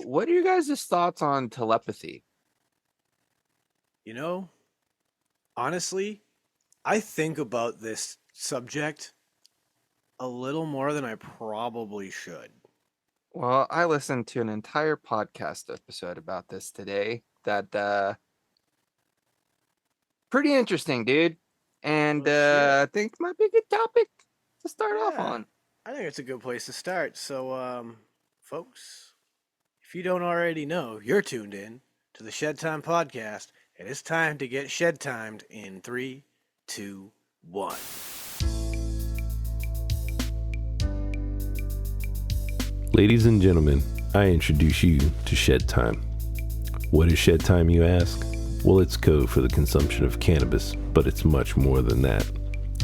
what are you guys' thoughts on telepathy? You know, honestly, I think about this subject a little more than I probably should. Well, I listened to an entire podcast episode about this today. That pretty interesting, dude. And Oh shit. I think might be a good topic to start off Yeah. on. I think it's a good place to start. So, folks, if you don't already know, you're tuned in to the Shedtime Podcast, and it's time to get shed timed in three, two, one. Ladies and gentlemen, I introduce you to Shed Time. What is Shed Time, you ask? Well, it's code for the consumption of cannabis, but it's much more than that.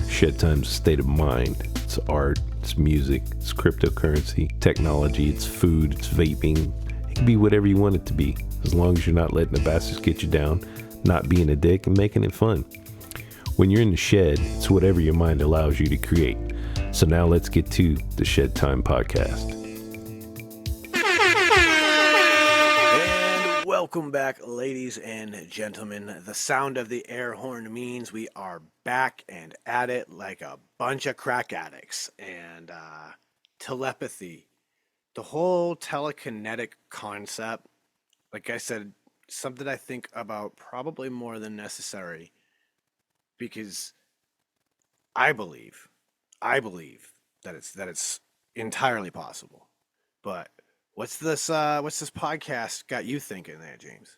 Shed Time's a state of mind. It's art, it's music, it's cryptocurrency, technology, it's food, it's vaping. It can be whatever you want it to be, as long as you're not letting the bastards get you down, not being a dick, and making it fun. When you're in the shed, it's whatever your mind allows you to create. So now let's get to the Shed Time Podcast. Welcome back, ladies and gentlemen. The sound of the air horn means we are back and at it like a bunch of crack addicts. And telepathy, the whole telekinetic concept, like I said, something I think about probably more than necessary because I believe that it's entirely possible. But what's this podcast got you thinking there, James?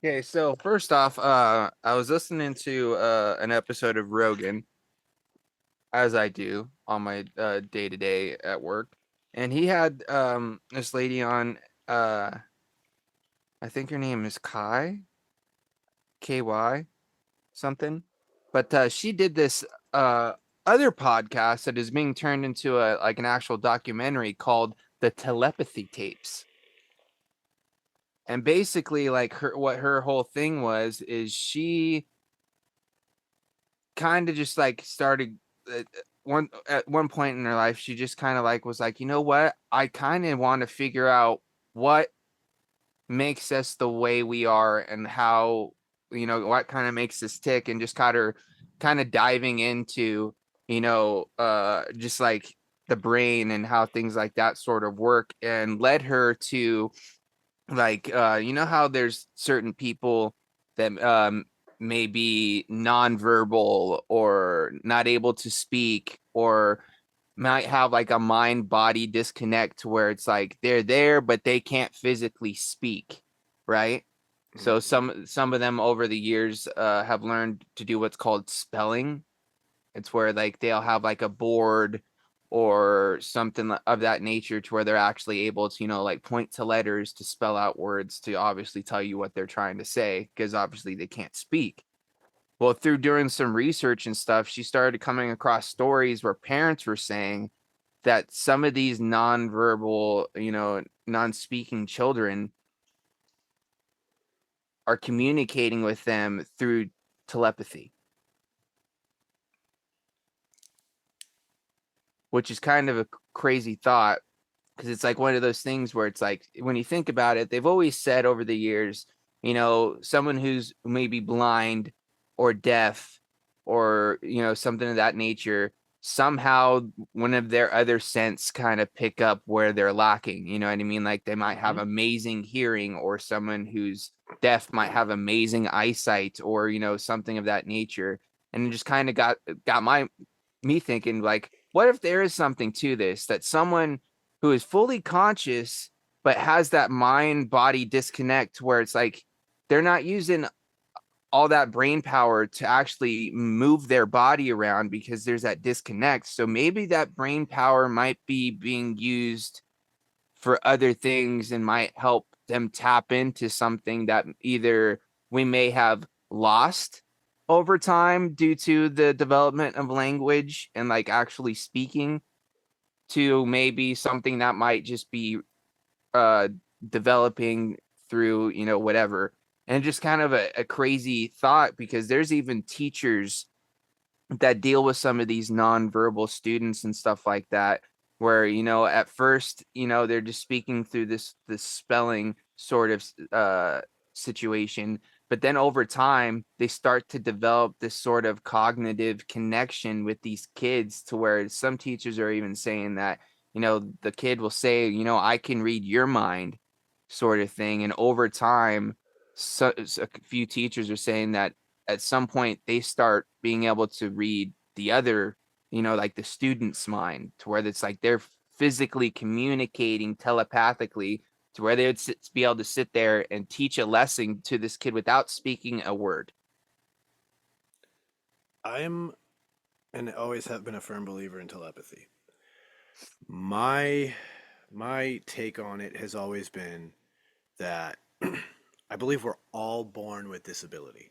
Okay, so first off, I was listening to an episode of Rogan, as I do on my day to day at work, and he had this lady on. I think her name is KY something, but she did this other podcast that is being turned into an actual documentary called the Telepathy Tapes. And basically, like what her whole thing was is she kind of just like started at one point in her life. She just kind of like was like, you know what? I kind of want to figure out what makes us the way we are and how what kind of makes us tick, and just kind of diving into just like the brain and how things like that sort of work, and led her to like how there's certain people that may be nonverbal or not able to speak, or might have like a mind body disconnect where it's like they're there but they can't physically speak, right? So some of them over the years have learned to do what's called spelling. It's where like they'll have like a board or something of that nature to where they're actually able to, like point to letters to spell out words to obviously tell you what they're trying to say, because obviously they can't speak. Well, through doing some research and stuff, she started coming across stories where parents were saying that some of these nonverbal, non-speaking children are communicating with them through telepathy, which is kind of a crazy thought, because it's like one of those things where it's like when you think about it, they've always said over the years, someone who's maybe blind or deaf or something of that nature, somehow one of their other sense kind of pick up where they're lacking. You know what I mean? Like they might have amazing hearing, or someone who's deaf might have amazing eyesight, or something of that nature. And it just kind of got me thinking, like, what if there is something to this, that someone who is fully conscious but has that mind body disconnect where it's like they're not using all that brain power to actually move their body around because there's that disconnect. So maybe that brain power might be being used for other things and might help them tap into something that either we may have lost over time due to the development of language and like actually speaking, to maybe something that might just be uh developing through whatever. And just kind of a crazy thought, because there's even teachers that deal with some of these nonverbal students and stuff like that, where, at first, they're just speaking through this spelling sort of situation, but then over time they start to develop this sort of cognitive connection with these kids, to where some teachers are even saying that, the kid will say, I can read your mind, sort of thing. And over time, a few teachers are saying that at some point they start being able to read the other, like the student's mind, to where it's like they're physically communicating telepathically, to where they would be able to sit there and teach a lesson to this kid without speaking a word. I'm and always have been a firm believer in telepathy. My take on it has always been that I believe we're all born with this ability.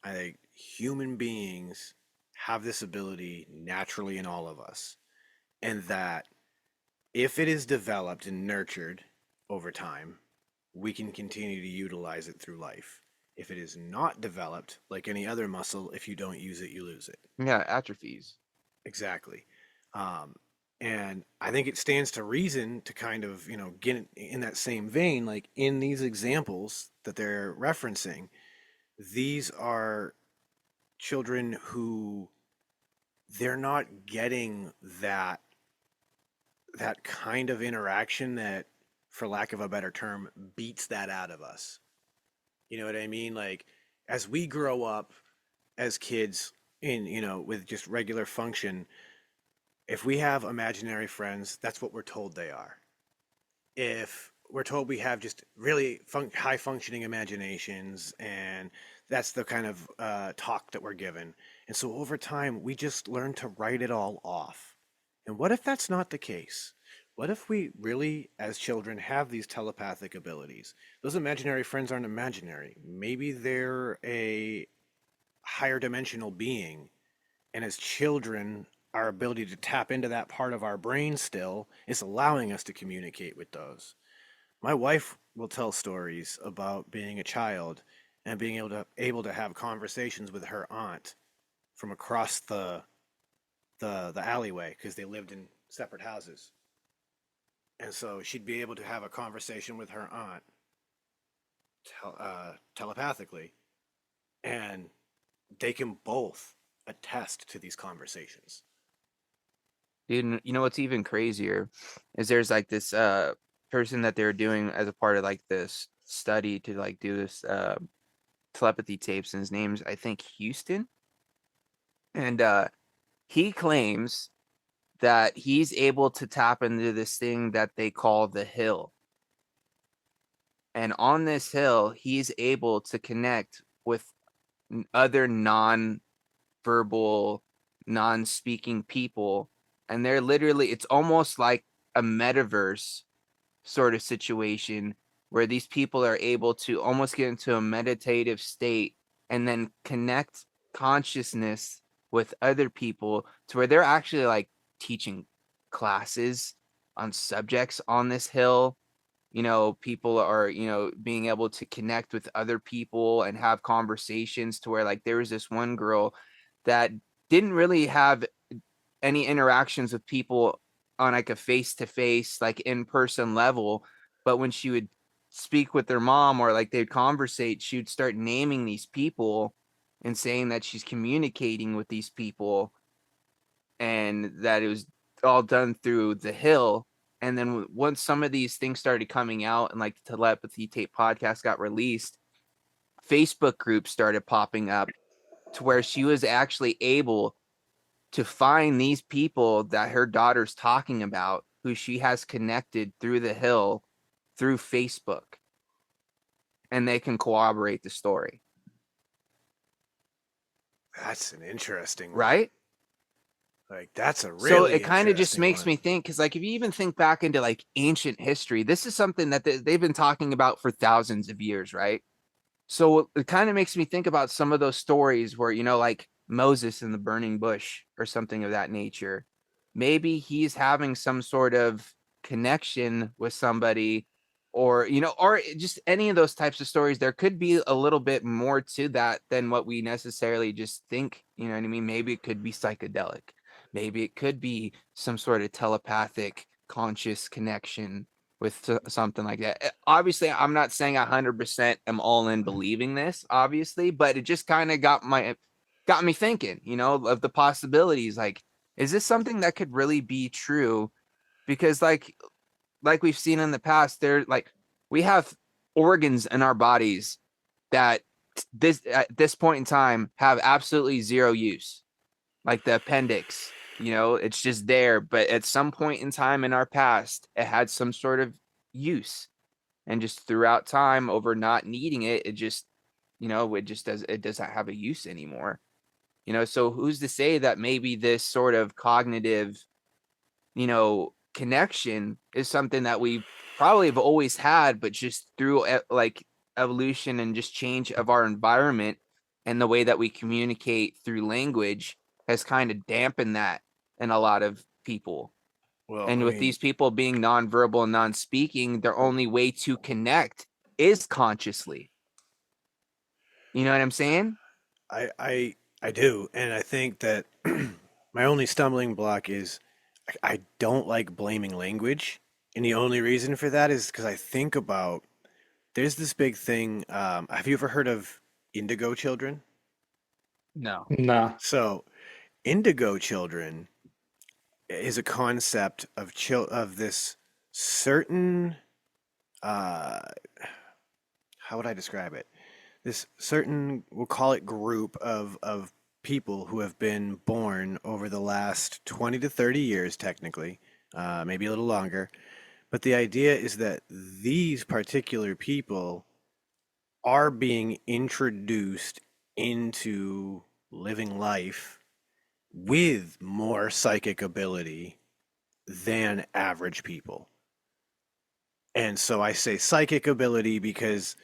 I think human beings have this ability naturally in all of us, and that if it is developed and nurtured over time, we can continue to utilize it through life. If it is not developed, like any other muscle, if you don't use it, you lose it. Yeah, atrophies. Exactly. Um, and I think it stands to reason to kind of, get in that same vein, like in these examples that they're referencing, these are children who they're not getting that kind of interaction that, for lack of a better term, beats that out of us. You know what I mean? Like, as we grow up as kids in, with just regular function, if we have imaginary friends, that's what we're told they are. If we're told we have just really high functioning imaginations, and that's the kind of talk that we're given. And so over time, we just learn to write it all off. And what if that's not the case? What if we really, as children, have these telepathic abilities? Those imaginary friends aren't imaginary. Maybe they're a higher dimensional being. And as children, our ability to tap into that part of our brain still is allowing us to communicate with those. My wife will tell stories about being a child and being able to have conversations with her aunt from across the alleyway, because they lived in separate houses. And so she'd be able to have a conversation with her aunt telepathically, and they can both attest to these conversations. Dude, you know what's even crazier is there's like this person that they're doing as a part of like this study to like do this telepathy tapes, and his name's, I think, Houston. And he claims that he's able to tap into this thing that they call the hill. And on this hill, he's able to connect with other non-verbal, non-speaking people. And they're literally, it's almost like a metaverse sort of situation, where these people are able to almost get into a meditative state and then connect consciousness with other people, to where they're actually like teaching classes on subjects on this hill. People are, being able to connect with other people and have conversations, to where like there was this one girl that didn't really have any interactions with people on like a face-to-face, like in-person level. But when she would speak with their mom, or like they'd conversate, she would start naming these people and saying that she's communicating with these people, and that it was all done through the hill. And then once some of these things started coming out, and like the telepathy tape podcast got released, Facebook groups started popping up, to where she was actually able to find these people that her daughter's talking about, who she has connected through the hill through Facebook, and they can corroborate the story. That's an interesting one. Right? Like, that's a really so it kind of just interesting makes one. me think, because like if you even think back into like ancient history, this is something that they've been talking about for thousands of years, right? So it kind of makes me think about some of those stories where, like Moses in the burning bush or something of that nature. Maybe he's having some sort of connection with somebody, or, or just any of those types of stories. There could be a little bit more to that than what we necessarily just think. You know what I mean? Maybe it could be psychedelic. maybe it could be some sort of telepathic conscious connection with something like that. Obviously, I'm not saying 100% am all in believing this, obviously, but it just kind of got me thinking, of the possibilities. Like, is this something that could really be true? Because like we've seen in the past, we have organs in our bodies that this at this point in time have absolutely zero use, like the appendix. It's just there, but at some point in time in our past, it had some sort of use, and just throughout time, over not needing it, it doesn't have a use anymore. So who's to say that maybe this sort of cognitive connection is something that we probably have always had, but just through like evolution and just change of our environment and the way that we communicate through language has kind of dampened that in a lot of people. Well, And I with mean, these people being nonverbal and non-speaking, their only way to connect is consciously. You know what I'm saying? I do, and I think that my only stumbling block is I don't like blaming language, and the only reason for that is because I think about there's this big thing. Have you ever heard of indigo children? No. Nah. So, indigo children is a concept of of this certain uh, how would I describe it? This certain, we'll call it, group of people who have been born over the last 20 to 30 years, technically, maybe a little longer. But the idea is that these particular people are being introduced into living life with more psychic ability than average people. And so I say psychic ability because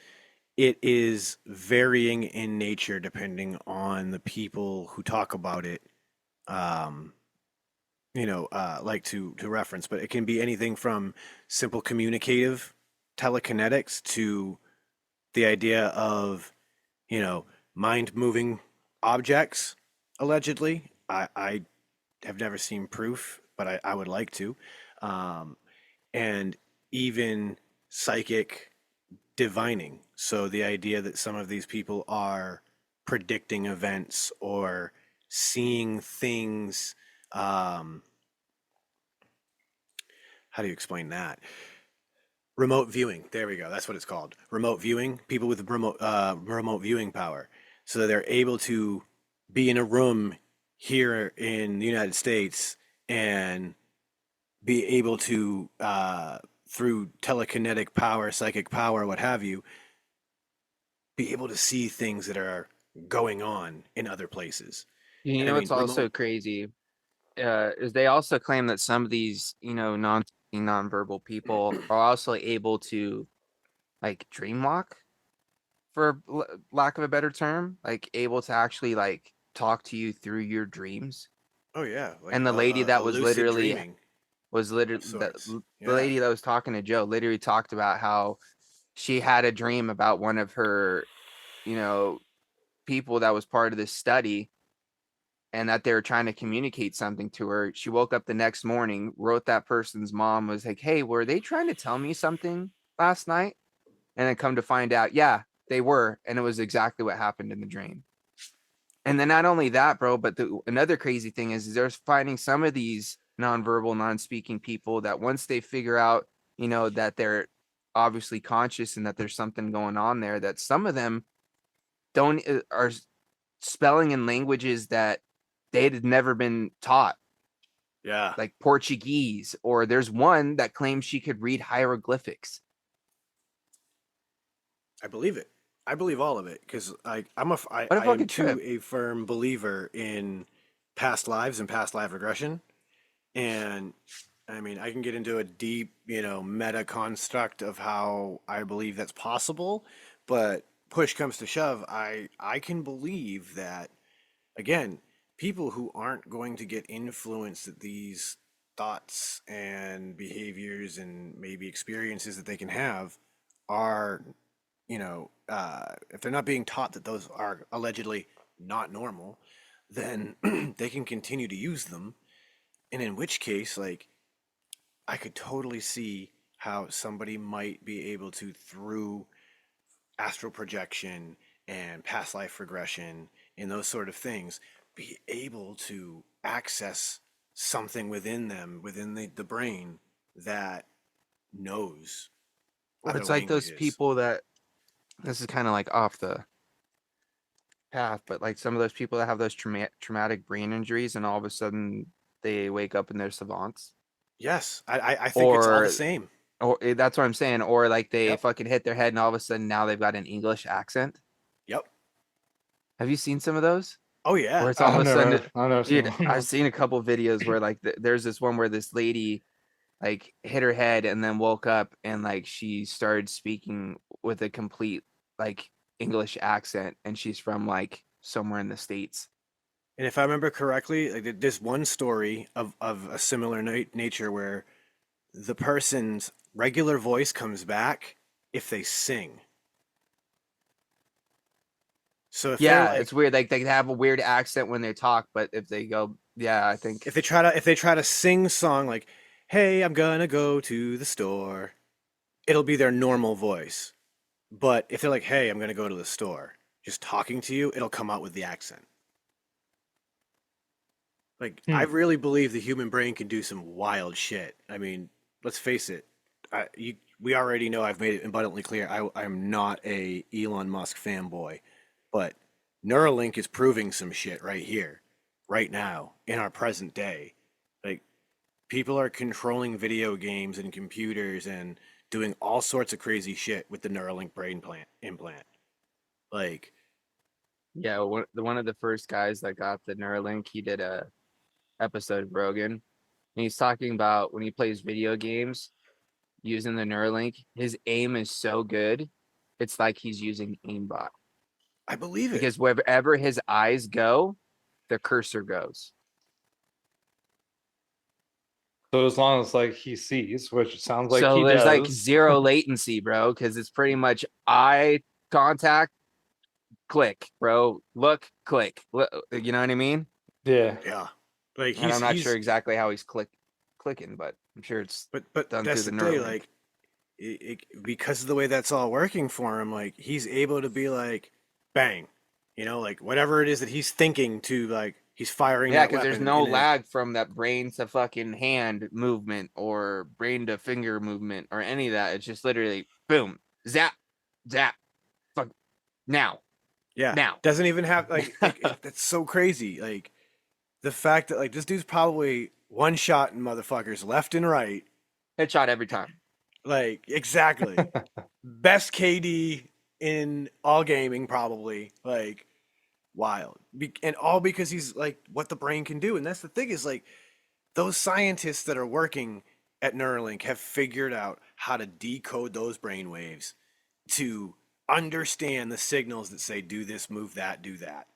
it is varying in nature depending on the people who talk about it. Um, like to reference, but it can be anything from simple communicative telekinetics to the idea of, you know, mind moving objects, allegedly. I have never seen proof, but I would like to. Um, and even psychic divining. So the idea that some of these people are predicting events or seeing things. Um, how do you explain that? Remote viewing. There we go. That's what it's called. Remote viewing. People with remote viewing power, so they're able to be in a room here in the United States and be able to, through telekinetic power, psychic power, what have you, be able to see things that are going on in other places. You And I know mean, what's also crazy is they also claim that some of these, nonverbal people are also able to like dream walk, for lack of a better term, like able to actually like talk to you through your dreams. oh yeah, like And the lady that a lucid dreaming was of literally sorts. the Yeah. lady that was talking to Joe literally talked about how she had a dream about one of her, you know, people that was part of this study, and that they were trying to communicate something to her. She woke up the next morning, wrote that person's mom, was like, "Hey, were they trying to tell me something last night?" And then come to find out, yeah, they were, and it was exactly what happened in the dream. And then not only that, bro, but another crazy thing is they're finding some of these nonverbal, non-speaking people that once they figure out, that they're obviously conscious and that there's something going on there, that some of them don't are spelling in languages that they had never been taught, Yeah. like Portuguese, or there's one that claims she could read hieroglyphics. I believe it. I believe all of it because What a I am fucking too trip. a firm believer in past lives and past life regression. And I mean, I can get into a deep, meta construct of how I believe that's possible, but push comes to shove, I can believe that again, people who aren't going to get influenced at these thoughts and behaviors and maybe experiences that they can have are, if they're not being taught that those are allegedly not normal, then they can continue to use them. And in which case, like, I could totally see how somebody might be able to, through astral projection and past life regression and those sort of things, be able to access something within them, within the brain, that knows Or other it's like those languages. people that, this is kind of like off the path, but like some of those people that have those traumatic brain injuries and all of a sudden they wake up and they're savants. Yes, I think it's all the Or same. that's what I'm saying. Or like they Yep. fucking hit their head and all of a sudden now they've got an English accent. Yep. Have you seen some of those? Oh Where yeah. it's all of a sudden, I've never seen dude, one of I've those. seen a couple videos where like there's this one where this lady like hit her head and then woke up and like she started speaking with a complete like English accent and she's from like somewhere in the States. And if I remember correctly, like, there's one story of a similar nature where the person's regular voice comes back if they sing. So if they're Yeah, like, it's weird. Like they have a weird accent when they talk, but if they go, yeah, I think if they try to sing song like, "Hey, I'm gonna go to the store," it'll be their normal voice. But if they're like, "Hey, I'm gonna go to the store," just talking to you, it'll come out with the accent. Like, I really believe the human brain can do some wild shit. I mean, let's face it. We already know, I've made it abundantly clear, I'm not a Elon Musk fanboy, but Neuralink is proving some shit right here, right now, in our present day. Like, people are controlling video games and computers and doing all sorts of crazy shit with the Neuralink brain implant. Like, yeah, one of the first guys that got the Neuralink, he did a episode of Rogan, and he's talking about when he plays video games using the Neuralink, his aim is so good, it's like he's using aimbot I believe it. because wherever his eyes go, the cursor goes. So as long as like he sees, which sounds like So he there's like does. zero latency, bro, because it's pretty much eye contact, click, bro, look, click. You know what I mean? Yeah. Yeah. Like, And I'm not sure he's exactly how he's clicking, but I'm sure it's but done that's through the the thing, Neuralink. like, because of the way that's all working for him, like, he's able to be like, bang, like, whatever it is that he's thinking to, like, he's firing Yeah, that because there's weapon no in it. lag from that brain to fucking hand movement or brain to finger movement or any of that. It's just literally boom, zap, zap, fuck, now, Yeah, now. doesn't even have, like, that's so crazy. Like, the fact that, like, this dude's probably one shot in motherfuckers left and right. Headshot every time. Like, exactly. Best KD in all gaming, probably. Like, wild. And all because he's like what the brain can do. And that's the thing, is like, those scientists that are working at Neuralink have figured out how to decode those brain waves to understand the signals that say do this, move that, do that.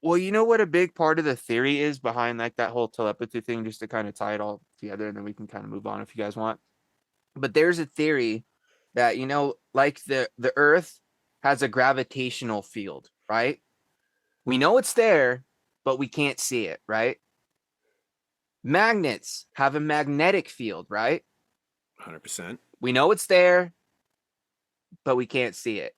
Well, you know what a big part of the theory is behind like that whole telepathy thing, just to kind of tie it all together, and then we can kind of move on if you guys want. But there's a theory that, like the Earth has a gravitational field, right? We know it's there, but we can't see it, right? Magnets have a magnetic field, right? 100%. We know it's there, but we can't see it.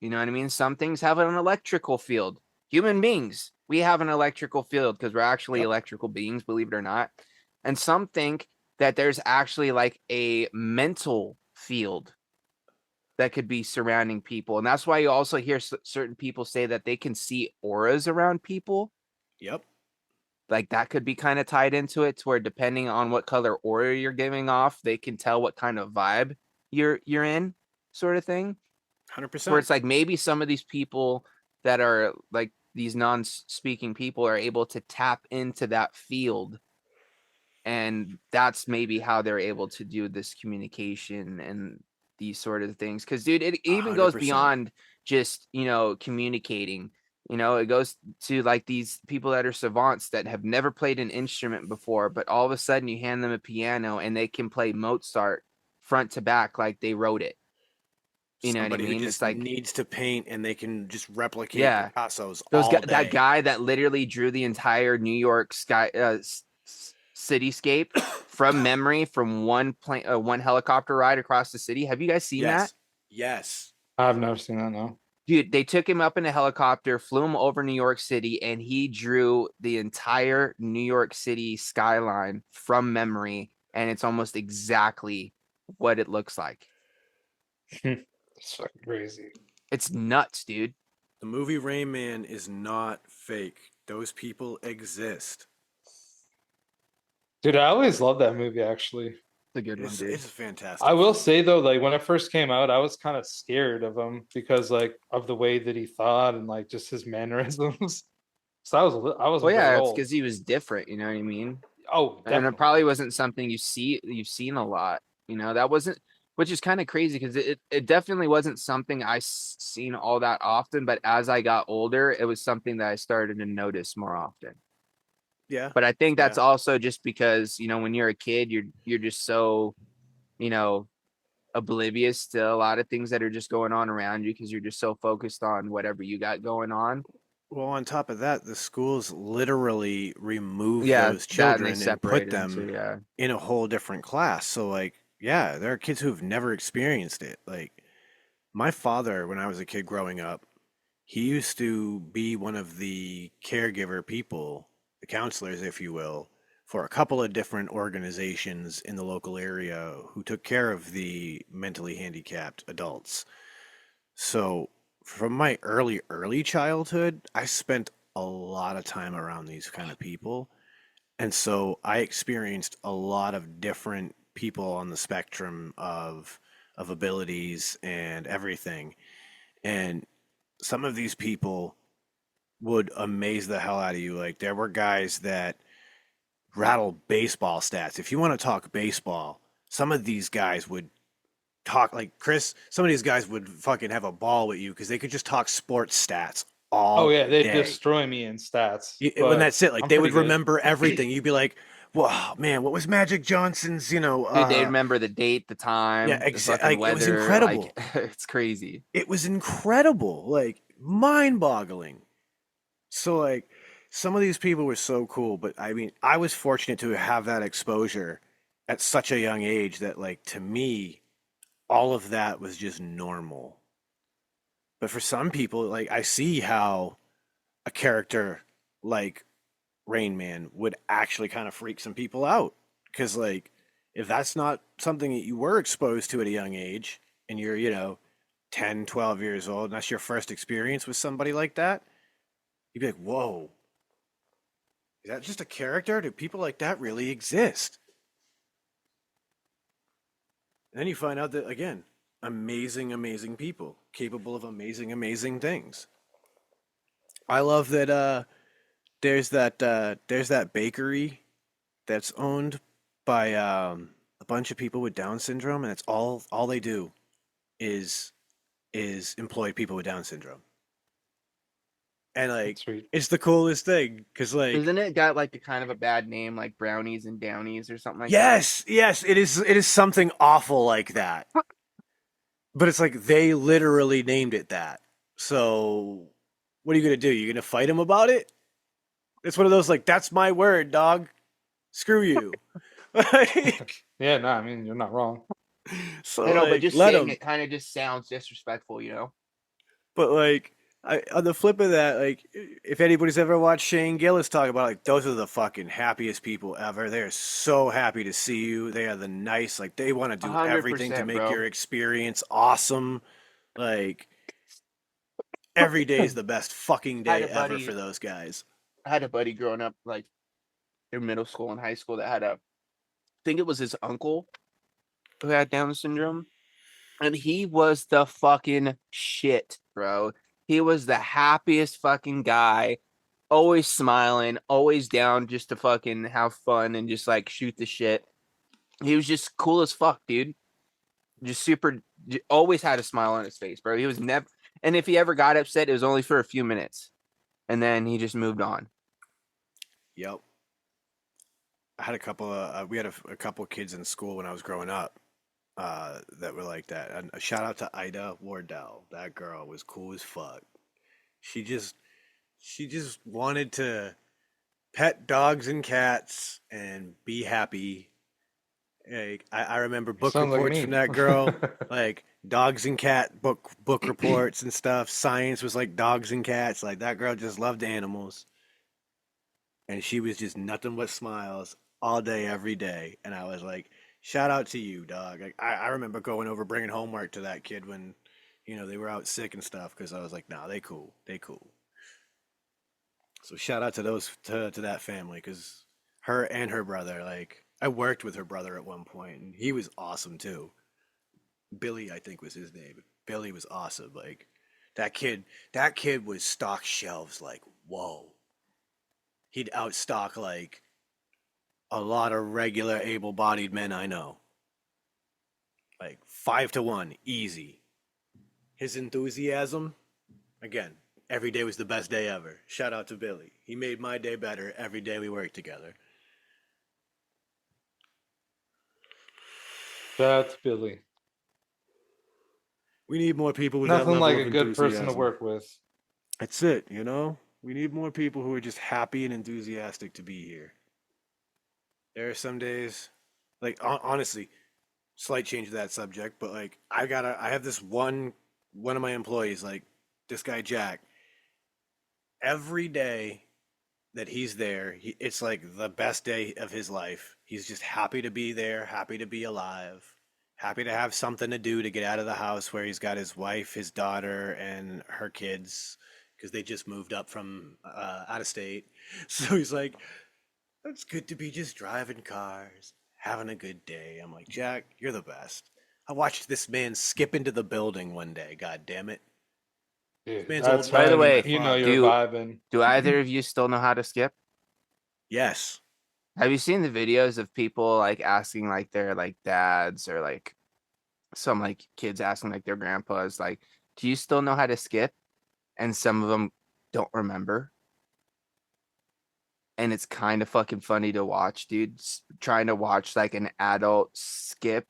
You know what I mean? Some things have an electrical field. Human beings, we have an electrical field because we're actually Yep. electrical beings, believe it or not. And some think that there's actually like a mental field that could be surrounding people. And that's why you also hear certain people say that they can see auras around people. Yep. Like that could be kind of tied into it, to where depending on what color aura you're giving off, they can tell what kind of vibe you're in, sort of thing. 100%. Where it's like maybe some of these people that are like these non-speaking people are able to tap into that field, and that's maybe how they're able to do this communication and these sort of things. Because dude, it even goes 100%. beyond just communicating. It goes to like these people that are savants that have never played an instrument before, but all of a sudden you hand them a piano and they can play Mozart front to back like they wrote it. You know what I Somebody who mean? just It's like, needs to paint and they can just replicate yeah, Picasso's those all guy, day. that guy that literally drew the entire New York cityscape from memory from one plane, one helicopter ride across the city. Have you guys seen that? Yes. I've never seen that. No. Dude, they took him up in a helicopter, flew him over New York City, and he drew the entire New York City skyline from memory, and it's almost exactly what it looks like. It's fucking crazy. It's nuts, dude. The movie Rain Man is not fake. Those people exist. Dude, I always loved that movie, actually. It's a good one, dude. It's fantastic. I will say though, like when it first came out, I was kind of scared of him because like of the way that he thought and like just his mannerisms. So I was Well, yeah, very it's old. because he was different. You know what I mean? Oh, And definitely. it probably wasn't something you've seen a lot. You know, that wasn't, which is kind of crazy because it definitely wasn't something seen all that often. But as I got older, it was something that I started to notice more often. Yeah. But I think that's Yeah. also just because, you know, when you're a kid, you're just so, you know, oblivious to a lot of things that are just going on around you because you're just so focused on whatever you got going on. Well, on top of that, the schools literally remove Yeah, those that and they children and put separate into, them yeah. in a whole different class. So, like, yeah, there are kids who've never experienced it. Like, my father, when I was a kid growing up, he used to be one of the caregiver people, the counselors, if you will, for a couple of different organizations in the local area who took care of the mentally handicapped adults. So, from my early childhood, I spent a lot of time around these kind of people. And so I experienced a lot of different people on the spectrum of abilities and everything. And some of these people would amaze the hell out of you. Like there were guys that rattled baseball stats. If you want to talk baseball, some of these guys would talk like Chris. Some of these guys would fucking have a ball with you because they could just talk sports stats Oh all yeah, they day. destroy me in stats. When that's it, like I'm they pretty would good. remember everything. You'd be like, "Wow, man, what was Magic Johnson's?" Dude, they remember the date, the Yeah, time, the fucking Like it was weather. Like incredible. it's crazy. It was incredible, like mind-boggling. So like some of these people were so cool, but I mean, I was fortunate to have that exposure at such a young age that like to me, all of that was just normal. But for some people, like I see how a character like Rain Man would actually kind of freak some people out. Because, like, if that's not something that you were exposed to at a young age and you're, 10, 12 years old, and that's your first experience with somebody like that, you'd be like, whoa, is that just a character? Do people like that really exist? And then you find out that, again, amazing, amazing people capable of amazing, amazing things. I love that there's that bakery that's owned by a bunch of people with Down syndrome, and it's all they do is employ people with Down syndrome, and like That's sweet. it's the coolest thing because like Isn't it got like a kind of a bad name, like brownies and downies or something like yes, it is something awful like that, but it's like they literally named it that. So what are you gonna do? You're gonna fight them about it? It's one of those like that's my word, dog. Screw you. Like, Yeah, no, I mean you're not wrong. so that? I know, but like just let saying them. it kind of just sounds disrespectful, you know? But like, on the flip of that, like, if anybody's ever watched Shane Gillis talk about, like, those are the fucking happiest people ever. They are so happy to see you. They are the nice, like, they want to do everything to 100%, make bro. your experience awesome. Like, every day is the best fucking I had day a ever for buddy. those guys. I had a buddy growing up, like in middle school and high school, that had I think it was his uncle who had Down syndrome, and he was the fucking shit, bro. He was the happiest fucking guy, always smiling, always down just to fucking have fun and just like shoot the shit. He was just cool as fuck, dude. Just super, always had a smile on his face, bro. He was never, and if he ever got upset, it was only for a few minutes, and then he just moved on. Yep. I had a couple of, we had a couple kids in school when I was growing up that were like that. And a shout out to Ida Wardell. That girl was cool as fuck. She just wanted to Pet dogs and cats and be happy. Like, I remember book Sounds like reports me. from that girl, like dogs and cat book reports and stuff. Science was like dogs and cats. Like that girl just loved animals, and she was just nothing but smiles all day, every day. And I was like, shout out to you, dog. Like, I remember going over bringing homework to that kid when, they were out sick and stuff because I was like, nah, they cool, they cool. So shout out to those to that family because her and her brother, like I worked with her brother at one point and he was awesome too. Billy, I think was his name. Billy was awesome. Like that kid was stock shelves like whoa. He'd outstock like a lot of regular able-bodied men I know. Like 5-1, easy. His enthusiasm, again, every day was the best day ever. Shout out to Billy. He made my day better every day we worked together. Shout out to Billy. We need more people with that Nothing level like of a good person to enthusiasm. work with. That's it, We need more people who are just happy and enthusiastic to be here. There are some days, like honestly, slight change of that subject, but like I have this one of my employees, like this guy Jack. Every day that he's there, it's like the best day of his life. He's just happy to be there, happy to be alive, happy to have something to do to get out of the house where he's got his wife, his daughter, and her kids because they just moved up from out of state. So he's like, it's good to be just driving cars, having a good day. I'm like, Jack, you're the best. I watched this man skip into the building one day. God damn it. Dude, Man's that's old By the when way, you know fuck. you're do vibing. do either of you still know how to skip? Yes. Have you seen the videos of people like asking like their like dads or like some like kids asking like their grandpas like, do you still know how to skip? And some of them don't remember. And it's kind of fucking funny to watch, dude. Trying to watch like an adult skip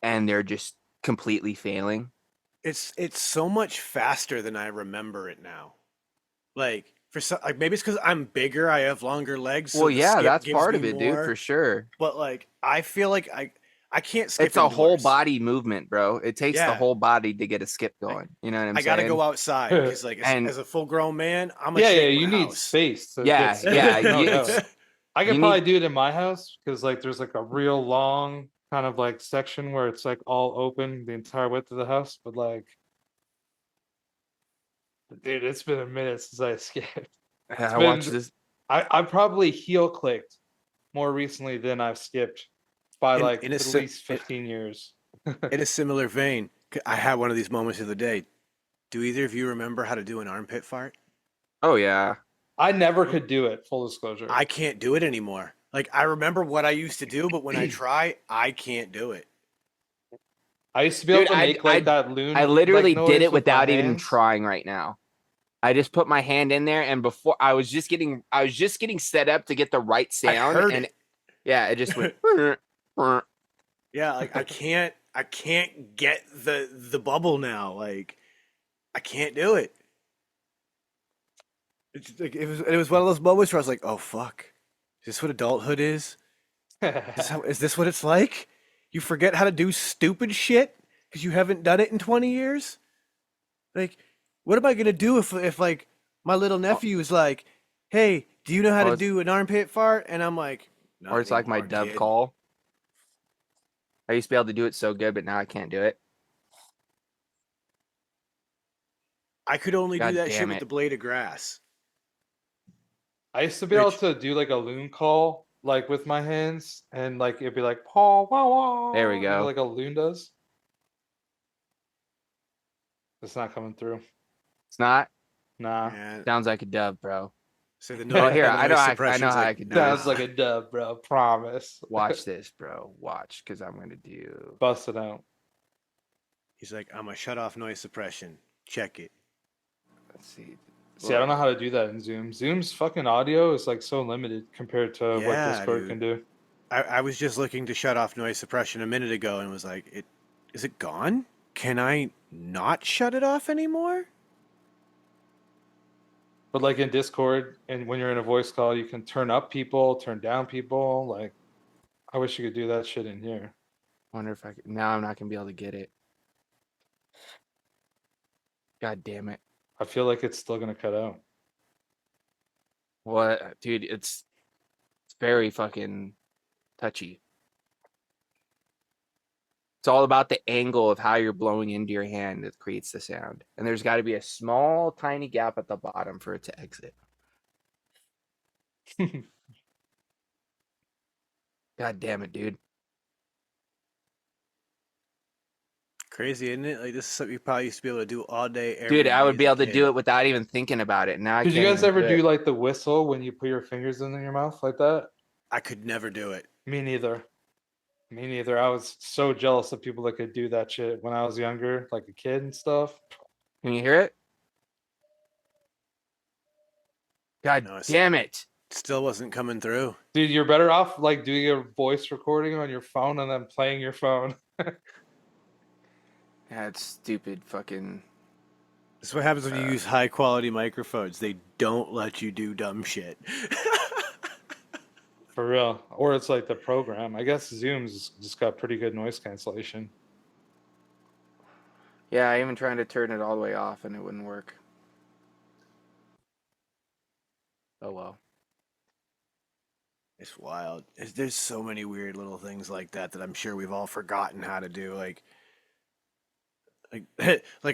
and they're just completely failing. It's so much faster than I remember it now. Like for some, like maybe it's because I'm bigger, I have longer legs, so Well, the yeah, skip that's gives part me of it, dude, for more. sure. But like I feel like I can't skip It's a whole indoors. body movement, bro. It takes the Yeah, whole body to get a skip going. You know what I'm I got to go saying? outside because like And as a full grown man, I'm gonna Yeah, shake you my need house. space to get yeah, skipped. No doubt. I you could probably need do it in my house because like there's like a real long kind of like section where it's like all open the entire width of the house. But like, dude, it's been a minute since I skipped. It's I watched been this. I probably heel clicked more recently than I've skipped by in like in a at si- least 15 years. in a similar vein, I had one of these moments the other day. Do either of you remember how to do an armpit fart? Oh yeah. I never could do it, full disclosure. I can't do it anymore. Like I remember what I used to do, but when I try, I can't do it. I used to be Dude, able to make like that loon I like literally did noise it with my without even hands. trying right now. I just put my hand in there and before I was just getting set up to get the right I sound heard and it. yeah, it just went Yeah, like I can't get the bubble now. Like I can't do it. It's like it was one of those moments where I was like, oh fuck. Is this what adulthood is? Is this what it's like? You forget how to do stupid shit because you haven't done it in 20 years? Like, what am I gonna do if like my little nephew is like, hey, do you know how or to it's, do an armpit fart? And I'm like, or not it's like my anymore, dove kid. call. I used to be able to do it so good, but now I can't do it. I could only do God that shit damn with it. the blade of grass. I used to be able to do like a loon call like with my hands and like it'd be like paw wow wow. There we You know, go. like a loon does. It's not coming through. It's not. Nah. And Sounds like a dove, bro. so the Oh, here, the I know noise how I suppression's know how like, I can do Sounds this. like a dub, bro. Promise. Watch this, bro. Watch, because I'm gonna do. Bust it out. He's like, I'm a shut off noise suppression. Check it. Let's see. See, I don't know how to do that in Zoom. Zoom's fucking audio is like so limited compared to what Yeah, Discord dude. can do. I was just looking to shut off noise suppression a minute ago and was like, is it gone? Can I not shut it off anymore? But like in Discord, and when you're in a voice call, you can turn up people, turn down people. Like, I wish you could do that shit in here. Wonder if I could. Now I'm not gonna be able to get it. God damn it! I feel like it's still gonna cut out. What, dude? It's very fucking touchy. It's all about the angle of how you're blowing into your hand that creates the sound, and there's got to be a small, tiny gap at the bottom for it to exit. God damn it, dude! Crazy, isn't it? Like, this is something you probably used to be able to do all day, every Dude, day I would as be a able to kid. do it without even thinking about it. Now I Did can't you guys even ever do do it. like the whistle when you put your fingers in your mouth like that? I could never do it. Me neither. Me neither. I was so jealous of people that could do that shit when I was younger, like a kid and stuff. Can you hear it? God No, it's- damn it! Still wasn't coming through. Dude, you're better off like doing a voice recording on your phone and then playing your phone. That's stupid fucking. This is what happens when you use high quality microphones. They don't let you do dumb shit. For real. Or it's like the program. I guess Zoom's just got pretty good noise cancellation. Yeah, I even trying to turn it all the way off and it wouldn't work. Oh well. It's wild. There's so many weird little things like that that I'm sure we've all forgotten how to do. Like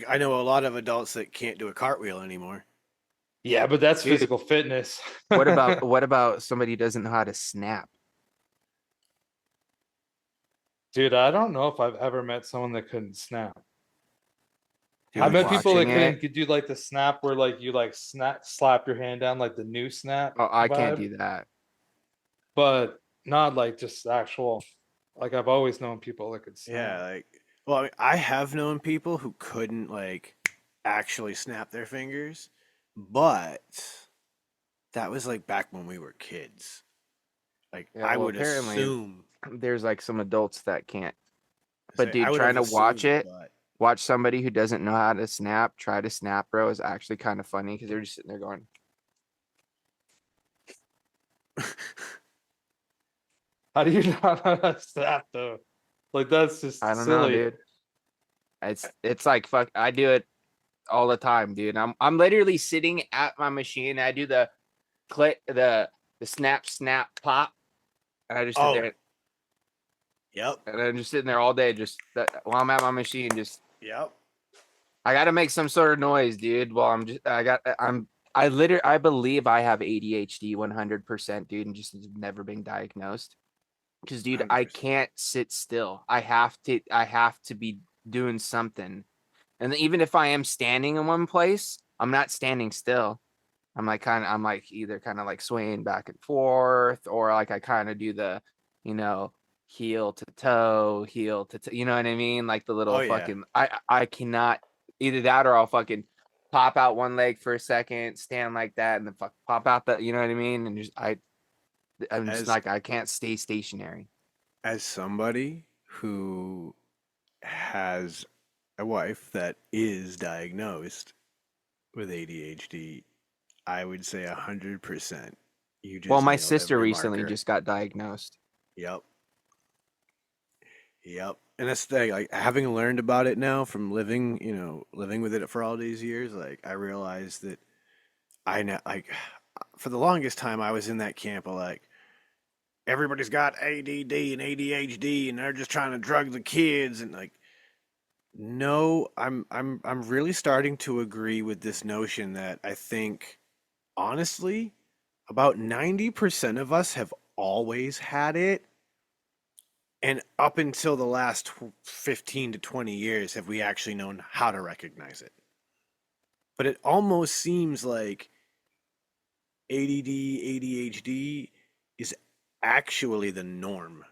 I know a lot of adults that can't do a cartwheel anymore. Yeah, but that's Dude. physical fitness. What about somebody who doesn't know how to snap? Dude, I don't know if I've ever met someone that couldn't snap. Dude, I met people that watching it- could do like the snap where like you like slap your hand down like the new snap. Oh, I can't vibe, do that. but not like just actual. Like I've always known people that could snap. Yeah, like well, I mean, I have known people who couldn't like actually snap their fingers, but that was like back when we were kids. Like Yeah, I well, would apparently- assume. There's like some adults that can't. But I dude, would trying have to watch assumed, it, watch somebody who doesn't know how to snap try to snap, bro, is actually kind of funny because they're just sitting there going. How do you not know how to snap though? Like that's just I don't know, silly. dude. It's like fuck. I do it all the time, dude. I'm literally sitting at my machine. I do the click, the snap, pop, and I just sit Oh. there, Yep. and I'm just sitting there all day, just while I'm at my machine. Just Yep. I got to make some sort of noise, dude. While I believe I have ADHD 100%, dude, and just never been diagnosed. Because, dude, I 100%. can't sit still. I have to be doing something. And even if I am standing in one place, I'm not standing still. I'm like either kind of like swaying back and forth, or like I kind of do the, heel to toe, you know what I mean? Like the little Oh, yeah. fucking, I cannot either that or I'll fucking pop out one leg for a second, stand like that, and then pop out the, you know what I mean? And I'm just like, I can't stay stationary. As somebody who has a wife that is diagnosed with ADHD, I would say 100%. You just Well, my nailed sister every recently marker. just got diagnosed. Yep. And that's the thing, like having learned about it now from living with it for all these years, like I realized that I know, like for the longest time I was in that camp of like everybody's got ADD and ADHD and they're just trying to drug the kids and like no, I'm really starting to agree with this notion that I think honestly about 90% of us have always had it. And up until the last 15 to 20 years have we actually known how to recognize it. But it almost seems like ADD, ADHD is actually the norm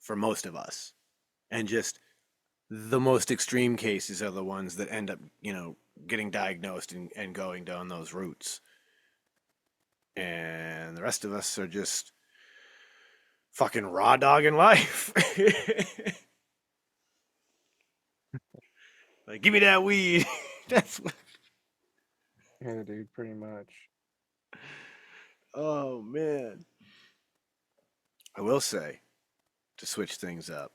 for most of us. And just the most extreme cases are the ones that end up, getting diagnosed and going down those routes. And the rest of us are just fucking raw dogging life. Like, give me that weed. Yeah, dude, pretty much. Oh man. I will say, to switch things up,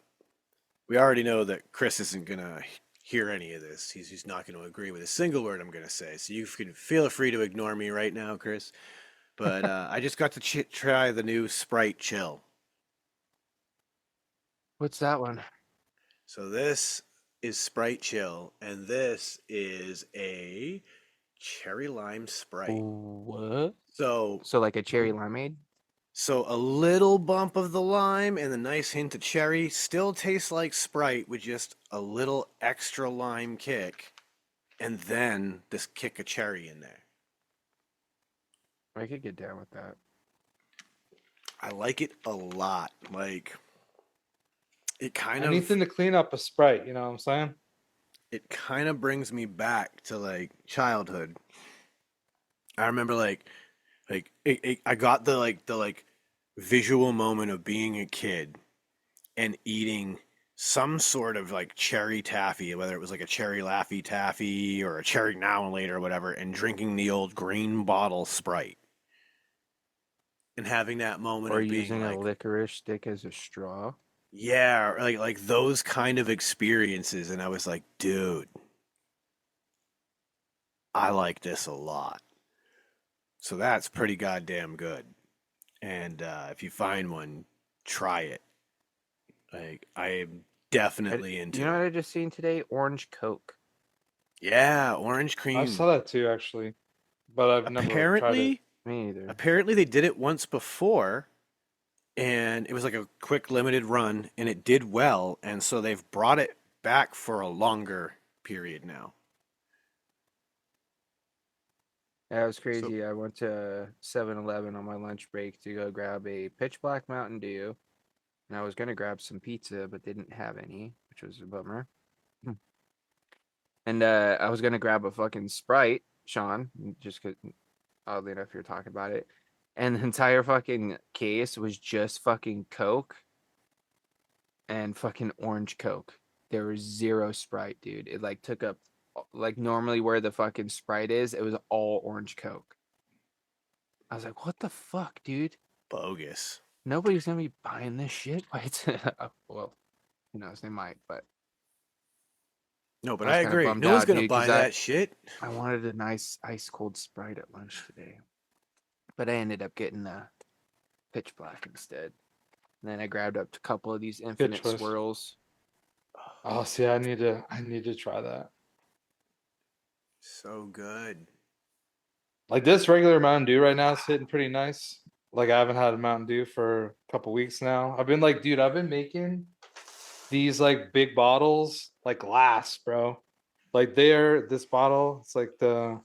we already know that Chris isn't gonna hear any of this. He's not gonna agree with a single word I'm gonna say. So you can feel free to ignore me right now, Chris. But I just got to try the new Sprite Chill. What's that one? So this is Sprite Chill, and this is a cherry lime Sprite. What? So So like a cherry limeade? So a little bump of the lime and the nice hint of cherry still tastes like Sprite with just a little extra lime kick, and then this kick of cherry in there. I could get down with that. I like it a lot. Like it kind Anything to clean up a Sprite, you know what I'm saying? it kind of brings me back to like childhood. I remember I got the visual moment of being a kid and eating some sort of like cherry taffy, whether it was like a cherry Laffy taffy or a cherry now and later or whatever, and drinking the old green bottle Sprite and having that moment Or of being using like, a licorice stick as a straw. yeah, like those kind of experiences. And I was like, dude, I like this a lot. So that's pretty goddamn good. And if you find one, try it. Like I am definitely into You know it. what I just seen today? Orange Coke. Yeah, orange I cream. saw that too, actually, but I've never tried it. Apparently, Me either. they did it once before, and it was like a quick limited run, and it did well, and so they've brought it back for a longer period now. That was So crazy. I went to 7-Eleven on my lunch break to go grab a pitch black Mountain Dew. And I was going to grab some pizza, but didn't have any, which was a bummer. And I was going to grab a fucking Sprite, Sean, just because, oddly enough, you're talking about it. And the entire fucking case was just fucking Coke and fucking orange Coke. There was zero Sprite, dude. It like took up, like normally where the fucking Sprite is, it was all orange Coke. I was like, what the fuck, dude? bogus. Nobody's gonna be buying this shit. Wait, well, who knows? They might, but No, but I I was kind of agree. bummed No one's out, gonna dude, buy because I that shit. I wanted a nice ice cold Sprite at lunch today, but I ended up getting a pitch black instead. And then I grabbed up a couple of these infinite choice. swirls. Oh, see, I need to try that. So good. Like this regular Mountain Dew right now is hitting pretty nice. Like I haven't had a Mountain Dew for a couple weeks now. I've been like, dude, I've been making these like big bottles like glass, bro. Like this bottle, it's like the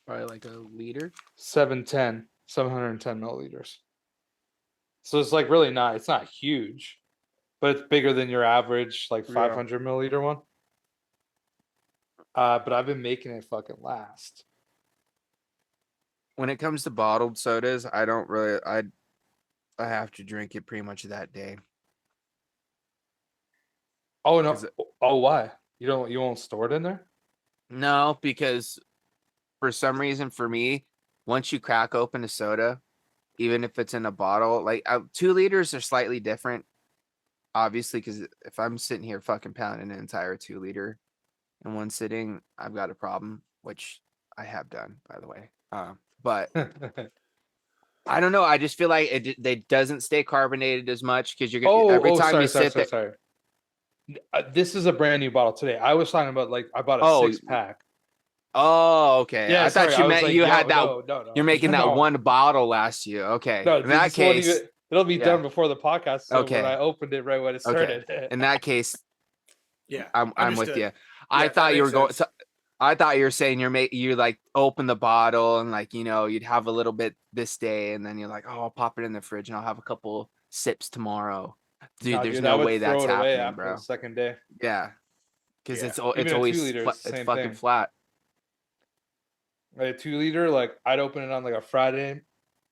Probably like a liter. 710 milliliters. So it's like really not, it's not huge, but it's bigger than your average like Yeah. 500 milliliter one. But I've been making it fucking last. When it comes to bottled sodas, I don't really. I have to drink it pretty much that day. Oh no! Is it- Oh, why? You won't store it in there? No, because for some reason, for me, once you crack open a soda, even if it's in a bottle, like 2 liters are slightly different, obviously, because if I'm sitting here fucking pounding an entire 2 liter in one sitting, I've got a problem, which I have done, by the way. But I don't know. I just feel like it doesn't stay carbonated as much because you're gonna every time sorry, you sit there. sorry. This is a brand new bottle today. I was talking about like I bought a 6-pack. Oh, okay. Yeah, I thought you meant you had that. No. You're making that one bottle last year. Okay. No, In that case, it'll be yeah. done before the podcast. So Okay. when I opened it right when it started. In that case, Yeah, I'm with understood. you. I that thought you were makes going. sense. I thought you were saying you like open the bottle and like you'd have a little bit this day and then you're like, oh, I'll pop it in the fridge and I'll have a couple sips tomorrow. Dude, there's no way that's happening, bro. The second day. Yeah, because Yeah. it's Even a always 2 liter, it's same fucking thing. flat. Like a 2 liter, like I'd open it on like a Friday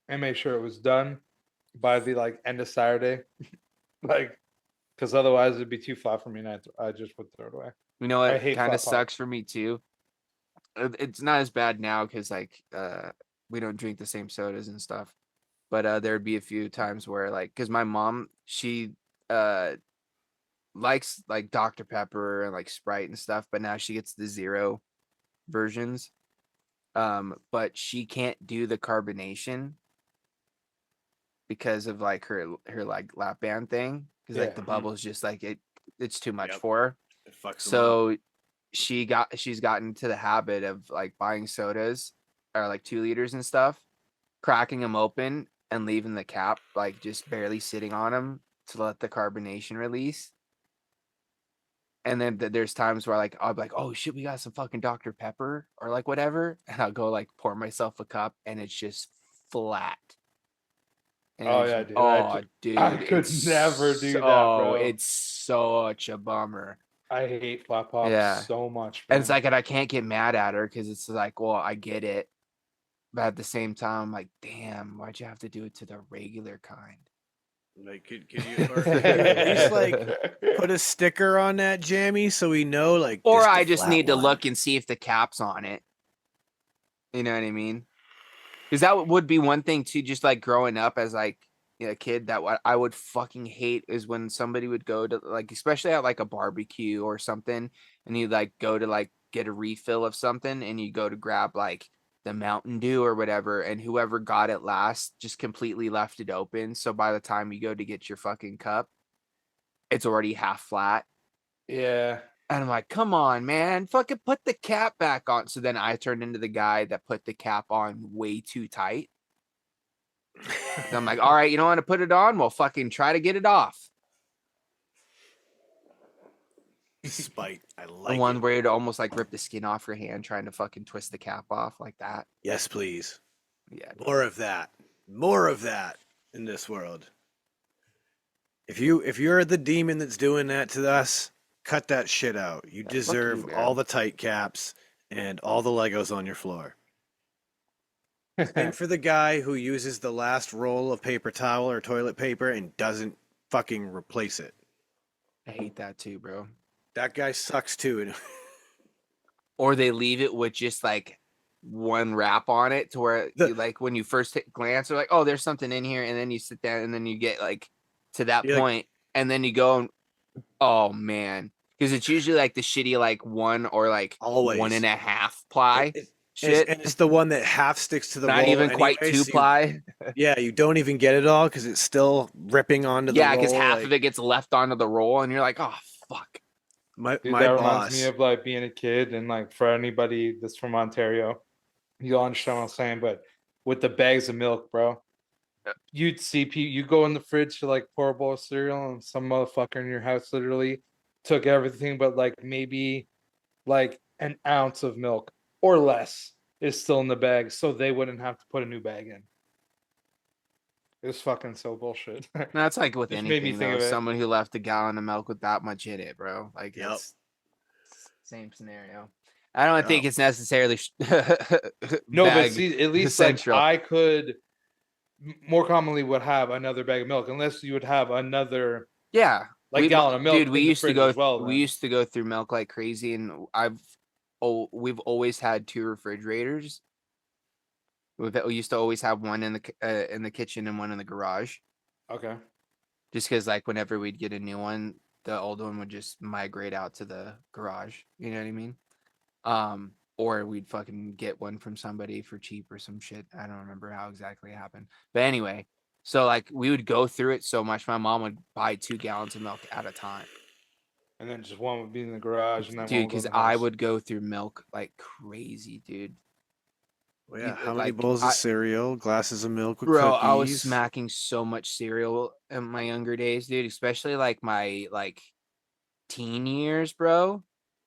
and make sure it was done by the like end of Saturday, like because otherwise it'd be too flat for me and I just would throw it away. You know I what hate kind of flat pop. sucks for me too it's not as bad now because like we don't drink the same sodas and stuff. But there'd be a few times where like because my mom she likes like Dr. Pepper and like Sprite and stuff, but now she gets the zero versions. But she can't do the carbonation because of like her like lap band thing because like the bubbles just like it's too much for her. It fucks them up. So she's gotten to the habit of like buying sodas or like 2 liters and stuff, cracking them open and leaving the cap like just barely sitting on them to let the carbonation release. And then there's times where like I'll be like, oh shit, we got some fucking Dr. Pepper or like whatever, and I'll go like pour myself a cup and it's just flat. And Oh it's- yeah, dude. oh dude, I could it's never do that, so- bro. It's such a bummer. I hate flat pops Yeah. so much. And it's man. like, and I can't get mad at her because it's like, well, I get it. But at the same time, I'm like, damn, why'd you have to do it to the regular kind? Like, could you or could you at least like put a sticker on that jammy so we know like? Or this the I just flat need to one? look and see if the cap's on it. You know what I mean? Because that would be one thing too, just like growing up as like a kid, that what I would fucking hate is when somebody would go to like, especially at like a barbecue or something, and you like go to like get a refill of something and you go to grab like the Mountain Dew or whatever, and whoever got it last just completely left it open. So by the time you go to get your fucking cup, it's already half flat. Yeah. And I'm like, come on, man, fucking put the cap back on. So then I turned into the guy that put the cap on way too tight. And I'm like, all right, you don't want to put it on? Well, fucking try to get it off. Spite. I The like one it. where you'd almost like rip the skin off your hand trying to fucking twist the cap off like that. Yes, please. Yeah. More of that. More of that in this world. If you're the demon that's doing that to us, cut that shit out. You Yeah, fuck deserve you, man. all the tight caps and all the Legos on your floor. And for the guy who uses the last roll of paper towel or toilet paper and doesn't fucking replace it. I hate that too, bro. That guy sucks too. And Or they leave it with just like one wrap on it to where The- you, like when you first glance, they're like, oh, there's something in here. And then you sit down and then you get like to that You're like- point, and then you go and oh man. Because it's usually like the shitty like 1 or like Always. 1.5 ply shit. and it's the one that half sticks to the Not roll even quite anyway, 2 so you- ply. Yeah, you don't even get it all because it's still ripping onto the roll. Yeah, because half like, of it gets left onto the roll, and you're like, oh fuck. My Dude, my that boss. reminds me of like being a kid, and like for anybody that's from Ontario, you'll understand what I'm saying. But with the bags of milk, bro, you'd see people. You go in the fridge to like pour a bowl of cereal, and some motherfucker in your house literally took everything, but like maybe like an ounce of milk or less is still in the bag, so they wouldn't have to put a new bag in. It was fucking so bullshit. That's like with Just made me anything think though. of it. Someone who left a gallon of milk with that much in it, bro. Like Yep. it's same scenario. I don't think it's necessarily No, but bag see, at least like central. I could more commonly would have another bag of milk, unless you would have another Yeah. like gallon of milk. Dude, we in the used to fridge go as well. we then. used to go through milk like crazy, and we've always had 2 refrigerators. We used to always have one in the kitchen and one in the garage. Okay. Just because like whenever we'd get a new one, the old one would just migrate out to the garage. You know what I mean? Or we'd fucking get one from somebody for cheap or some shit. I don't remember how exactly it happened. But anyway, so like we would go through it so much. My mom would buy 2 gallons of milk at a time. And then just one would be in the garage, and then Dude, because I would go through milk like crazy, dude. Well, yeah, you- how many like, bowls I- of cereal, glasses of milk with Bro, cookies? I was smacking so much cereal in my younger days, dude, especially like my like teen years, bro.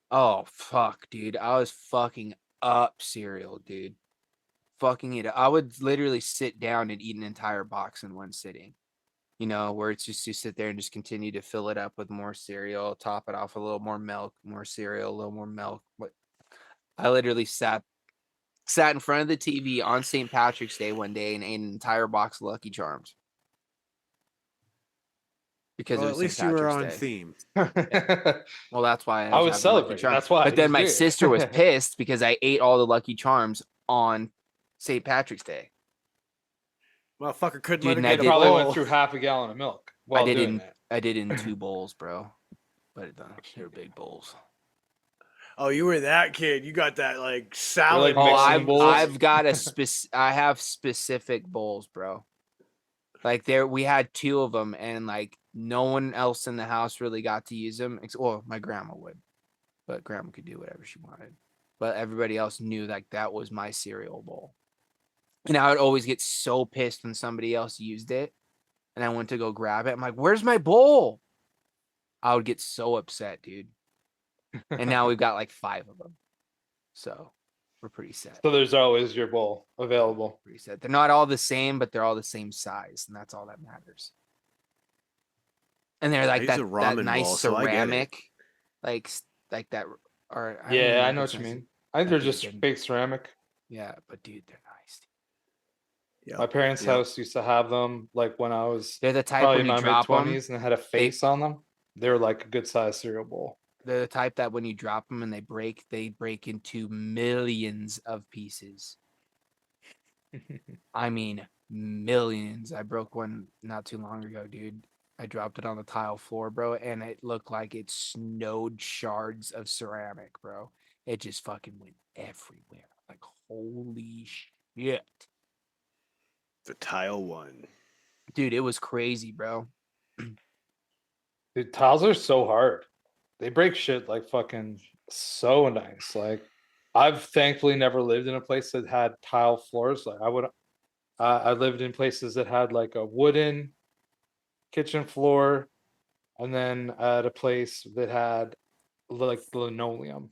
Oh fuck, dude. I was fucking up cereal, dude. Fucking it. I would literally sit down and eat an entire box in one sitting. You know, where it's just you sit there and just continue to fill it up with more cereal, top it off a little more milk, more cereal, a little more milk. But I literally sat in front of the TV on St. Patrick's Day one day and ate an entire box of Lucky Charms. because Well, it at was least St. you were Patrick's on Day. theme. Well, that's why I was having Lucky celebrating. Charms. That's why. But then he's my doing it. sister was pissed because I ate all the Lucky Charms on St. Patrick's Day. Motherfucker couldn't Dude, let her and I get a did- Probably went bowl. through half a gallon of milk while I did doing in it. I did in 2 bowls, bro. But they were big bowls. Oh, you were that kid. You got that like like, salad. Oh, mixing bowl. bowls. I've got I have specific bowls, bro. Like we had 2 of them, and like no one else in the house really got to use them. Well, my grandma would, but grandma could do whatever she wanted. But everybody else knew like that was my cereal bowl, and I would always get so pissed when somebody else used it, and I went to go grab it. I'm like, "Where's my bowl?" I would get so upset, dude. And now we've got like 5 of them, so we're pretty set. So there's always your bowl available. Pretty set. They're not all the same, but they're all the same size, and that's all that matters. And they're like use that a ramen nice bowl, so I get it. ceramic, like that. Or Yeah, I know what what you size mean. I think they're that just big. fake ceramic. Yeah, but dude, they're nice. Yeah. My parents' Yep. house used to have them like when I was They're the type probably when in you my mid drop them. 20s and they had a face on them. They were like a good sized cereal bowl. They're the type that when you drop them and they break into millions of pieces. I mean, millions. I broke one not too long ago, dude. I dropped it on the tile floor, bro, and it looked like it snowed shards of ceramic, bro. It just fucking went everywhere. Like, holy shit. The tile one. Dude, it was crazy, bro. Dude, tiles are so hard. They break shit like fucking so nice. Like I've thankfully never lived in a place that had tile floors. Like I lived in places that had like a wooden kitchen floor, and then at a place that had like linoleum.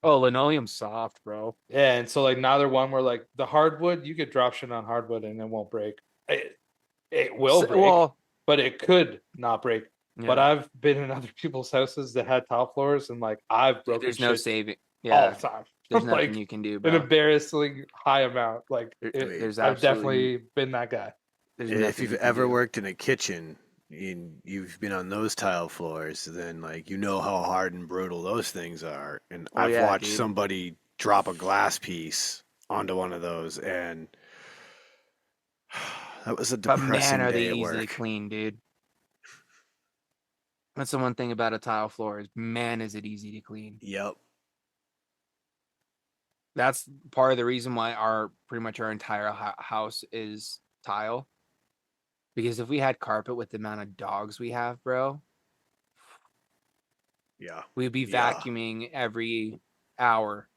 Oh, linoleum's soft, bro. Yeah, and so like neither one were like the hardwood. You could drop shit on hardwood and it won't break. It will break, Well, but it could not break. But yeah, I've been in other people's houses that had tile floors, and like I've broken there's no shit saving. all Yeah, the time. there's nothing Like you can do, an bro. embarrassingly high amount. Like There's I've absolutely definitely been that guy. there's If nothing you've you can ever do. worked in a kitchen and you've been on those tile floors, then like you know how hard and brutal those things are. And Oh, I've yeah, watched dude. somebody drop a glass piece onto one of those, and that was a But depressing man, are they day at easy to work. clean, dude. That's the one thing about a tile floor is, man, is it easy to clean. Yep. That's part of the reason why pretty much our entire house is tile. Because if we had carpet with the amount of dogs we have, bro, Yeah. we'd be Yeah. vacuuming every hour.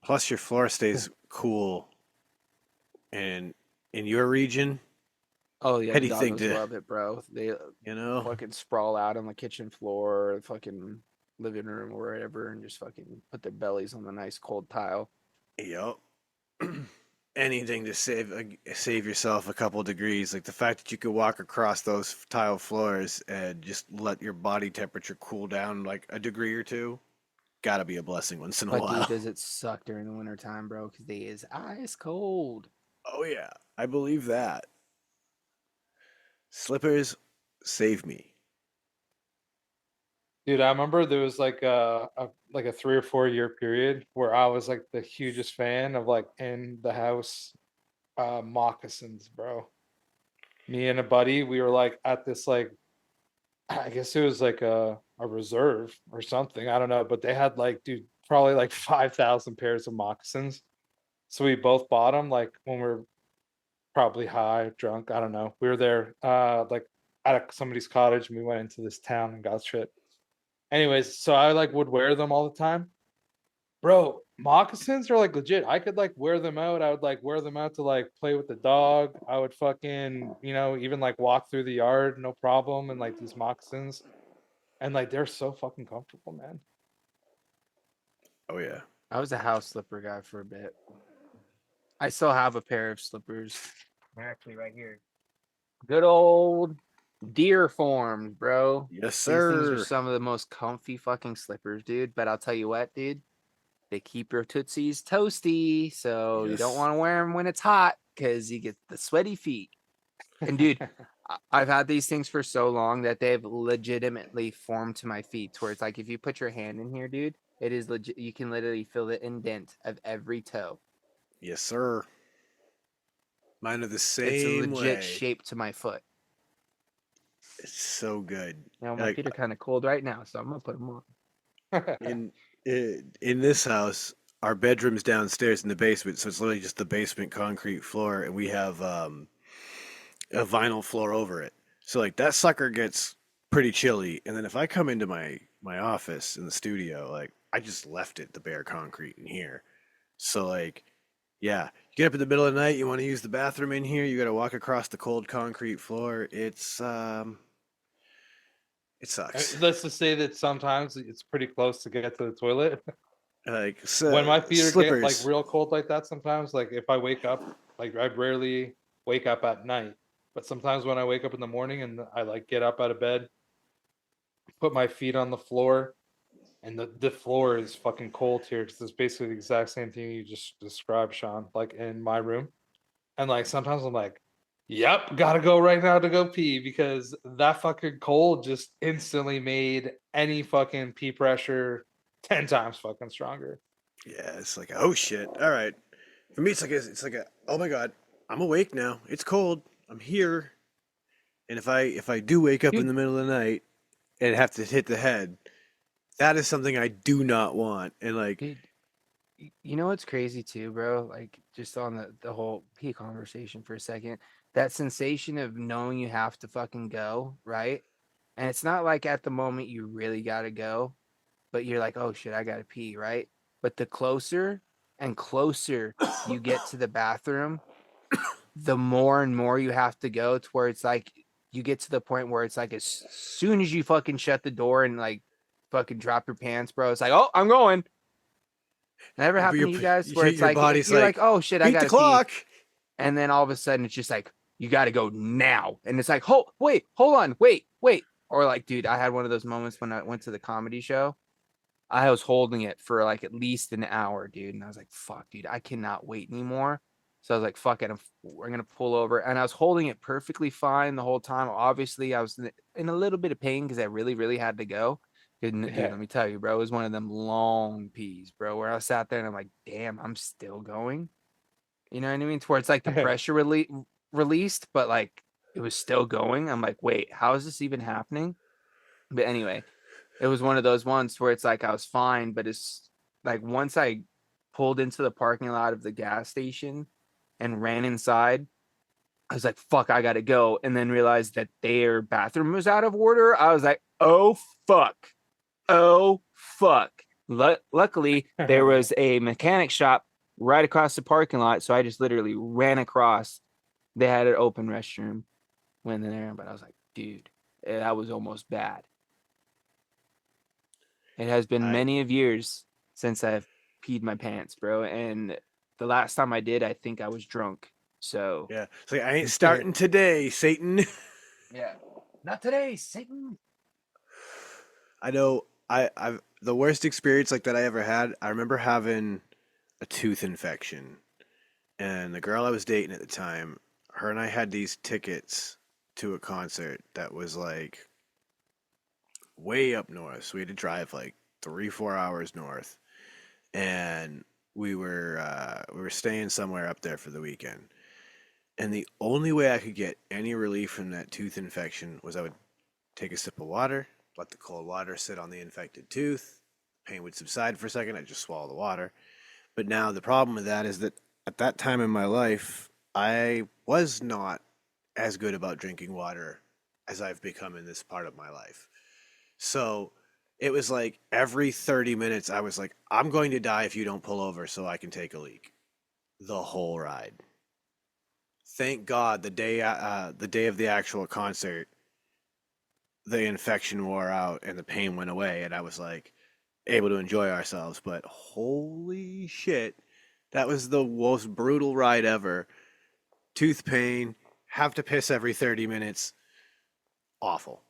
Plus, your floor stays cool. And in your region, Oh yeah, the Anything doggos to- love it, bro. They you know, fucking sprawl out on the kitchen floor, or fucking living room, or wherever, and just fucking put their bellies on the nice cold tile. yep. Anything to save yourself a couple degrees, like the fact that you could walk across those tile floors and just let your body temperature cool down like a degree or two, gotta be a blessing once in a But while. dude, does it suck during the winter time, bro? Because they is ice cold. Oh yeah, I believe that. Slippers save me. Dude, I remember there was like a 3 or 4 year period where I was like the hugest fan of like in the house moccasins, bro. Me and a buddy, we were like at this like I guess it was like a reserve or something. I don't know, but they had like dude probably like 5,000 pairs of moccasins. So we both bought them like when we were probably high, drunk, I don't know. We were there like at somebody's cottage and we went into this town and got shit. Anyways, so I like would wear them all the time. Bro, moccasins are like legit. I could like wear them out. I would like wear them out to like play with the dog. I would fucking, even like walk through the yard, no problem. And like these moccasins. And like they're so fucking comfortable, man. Oh yeah. I was a house slipper guy for a bit. I still have a pair of slippers. They're actually right here. Good old deer forms, bro. Yes, These things are sir. some of the most comfy fucking slippers, dude. But I'll tell you what, dude. They keep your tootsies toasty, so you don't Yes. want to wear them when it's hot because you get the sweaty feet. And dude, I've had these things for so long that they've legitimately formed to my feet. To where it's like if you put your hand in here, dude, it is legit. You can literally feel the indent of every toe. Yes, sir. Mine are the It's a same legit way. shape to my foot. It's so good. Now my Like feet are kind of cold right now, so I'm gonna put them on. in in this house, our bedroom's downstairs in the basement, so it's literally just the basement concrete floor, and we have a vinyl floor over it. So like that sucker gets pretty chilly, and then if I come into my office in the studio, like I just left it the bare concrete in here. So like, yeah, you get up in the middle of the night, you want to use the bathroom in here, you got to walk across the cold concrete floor. It sucks. Let's just say that sometimes it's pretty close to get to the toilet. Like When my feet are get like slippers. real cold like that, sometimes like if I wake up, like I rarely wake up at night, but sometimes when I wake up in the morning and I like get up out of bed, put my feet on the floor, and the floor is fucking cold here because it's basically the exact same thing you just described, Sean, like in my room. And like sometimes I'm like, yep, gotta go right now to go pee because that fucking cold just instantly made any fucking pee pressure 10 times fucking stronger. Yeah, it's like oh shit. All right. For me, it's like a oh my god, I'm awake now. It's cold. I'm here. And if I do wake up in Dude, the middle of the night and have to hit the head, that is something I do not want. And like, dude, you know what's crazy too, bro? Like just on the whole pee conversation for a second, that sensation of knowing you have to fucking go, right? And it's not like at the moment you really gotta go, but you're like, oh shit, I gotta pee, right? But the closer and closer you get to the bathroom, the more and more you have to go to where it's like you get to the point where it's like as soon as you fucking shut the door and like fucking drop your pants, bro, it's like, oh, I'm going. Never but happened your to you guys where it's your like body's you're like, like oh shit, I beat the gotta pee, clock. and then all of a sudden it's just like you gotta go now, and it's like, wait, hold on, wait, or like, dude, I had one of those moments when I went to the comedy show. I was holding it for like at least an hour, dude. And I was like, fuck, dude, I cannot wait anymore. So I was like, fuck it, we're going to pull over. And I was holding it perfectly fine the whole time. Obviously, I was in a little bit of pain because I really, really had to go. Dude, Yeah. let me tell you, bro, it was one of them long pees, bro, where I sat there and I'm like, damn, I'm still going. You know what I mean? Towards like the pressure released, but like it was still going. I'm like, wait, how is this even happening? But anyway, it was one of those ones where it's like I was fine, but it's like once I pulled into the parking lot of the gas station and ran inside, I was like, fuck, I gotta go. And then realized that their bathroom was out of order. I was like, oh fuck. Oh fuck. Luckily, there was a mechanic shop right across the parking lot. So I just literally ran across. They had an open restroom, went in there, but I was like, dude, that was almost bad. It has been I many of years since I've peed my pants, bro. And the last time I did, I think I was drunk. So yeah, it's like I ain't starting today, Satan. yeah, not today, Satan. I know I've the worst experience like that I ever had. I remember having a tooth infection, and the girl I was dating at the time, her and I had these tickets to a concert that was like way up north. So we had to drive like 3-4 hours north, and we were staying somewhere up there for the weekend. And the only way I could get any relief from that tooth infection was I would take a sip of water, let the cold water sit on the infected tooth. Pain would subside for a second. I'd just swallow the water. But now the problem with that is that at that time in my life, I was not as good about drinking water as I've become in this part of my life. So it was like every 30 minutes, I was like, I'm going to die if you don't pull over so I can take a leak. The whole ride. Thank God the day of the actual concert, the infection wore out and the pain went away, and I was like able to enjoy ourselves. But holy shit, that was the most brutal ride ever. Tooth pain, have to piss every 30 minutes. Awful.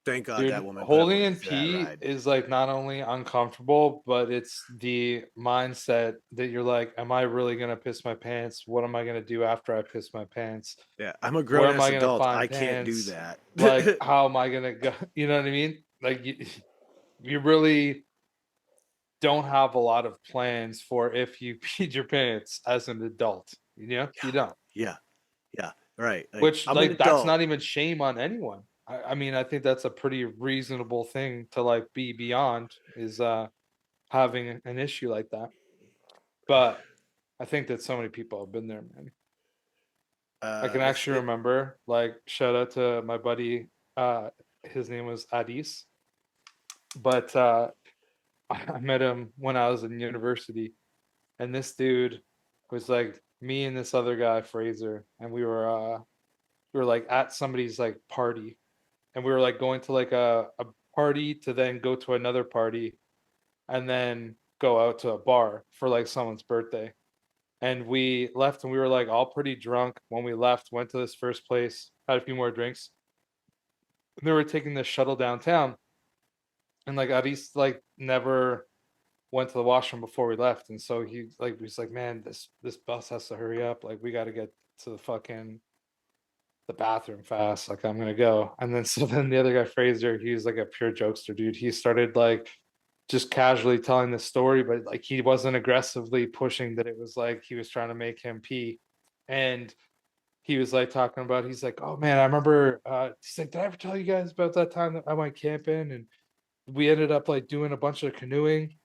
Thank God Dude, that woman put up holding in with that pee ride. is like not only uncomfortable, but it's the mindset that you're like, am I really gonna piss my pants? What am I gonna do after I piss my pants? Yeah, I'm a Where grown am ass I gonna adult. find I can't do pants? that. Like, how am I gonna go? You know what I mean? Like, you really don't have a lot of plans for if you peed your pants as an adult. You know, you don't. Yeah, yeah, right. Like Which, I'm an like, that's adult. not even shame on anyone. I mean, I think that's a pretty reasonable thing to like be beyond is having an issue like that. But I think that so many people have been there, man. I can It's actually remember, like, shout out to my buddy. His name was Adis, but I met him when I was in university, and this dude was like me and this other guy, Fraser, and we were like at somebody's like party, and we were like going to like a party to then go to another party, and then go out to a bar for like someone's birthday. And we left and we were like all pretty drunk when we left, went to this first place, had a few more drinks. And they were taking this shuttle downtown. And like Aris like never went to the washroom before we left. And so he like was like, man, this bus has to hurry up. Like we gotta get to the bathroom fast. Like I'm gonna go. And then so then the other guy, Fraser, he's like a pure jokester, dude. He started like just casually telling the story, but like he wasn't aggressively pushing that it was like he was trying to make him pee. And he was like talking about, he's like, oh man, I remember he's like, did I ever tell you guys about that time that I went camping and we ended up like doing a bunch of canoeing?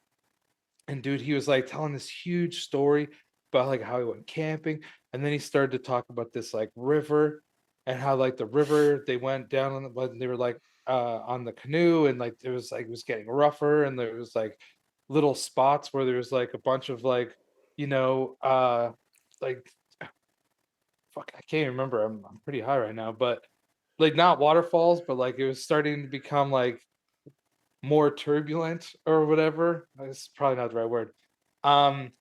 And dude, he was like telling this huge story about like how he went camping. And then he started to talk about this like river and how like the river they went down on but they were like on the canoe and like it was like it was getting rougher and there was like little spots where there was like a bunch of like, you know, like fuck, I can't remember. I'm pretty high right now, but like not waterfalls, but like it was starting to become like more turbulent or whatever. That's probably not the right word. Um,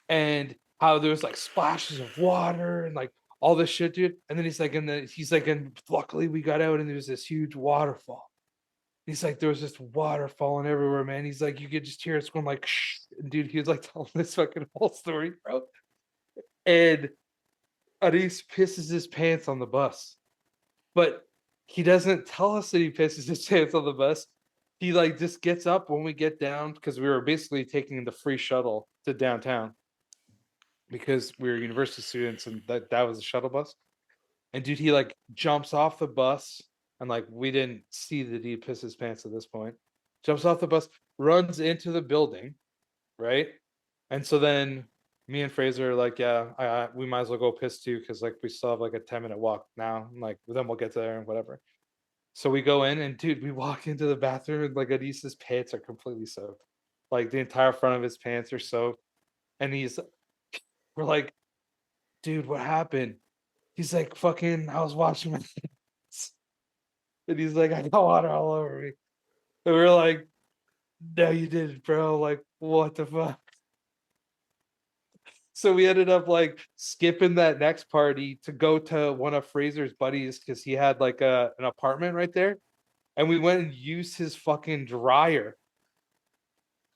and how there was like splashes of water and like all this shit, dude. And then he's like, and luckily we got out and there was this huge waterfall. He's like, there was just water falling everywhere, man. He's like, you could just hear it going like, shh. And dude, he was like telling this fucking whole story, bro. And Aris pisses his pants on the bus, but he doesn't tell us that he pisses his pants on the bus. He like just gets up when we get down because we were basically taking the free shuttle to downtown because we were university students and that was a shuttle bus. And dude, he like jumps off the bus and like we didn't see that he pissed his pants at this point. Jumps off the bus, runs into the building, right? And so then me and Fraser are like, yeah, we might as well go piss too because like we still have like a 10-minute walk now. I'm like, then we'll get there and whatever. So we go in and dude, we walk into the bathroom and like Adis's pants are completely soaked. Like the entire front of his pants are soaked. And we're like, dude, what happened? He's like, fucking, I was watching my pants. And he's like, I got water all over me. And we are like, no, you didn't, bro. Like, what the fuck? So we ended up like skipping that next party to go to one of Fraser's buddies because he had like an apartment right there. And we went and used his fucking dryer to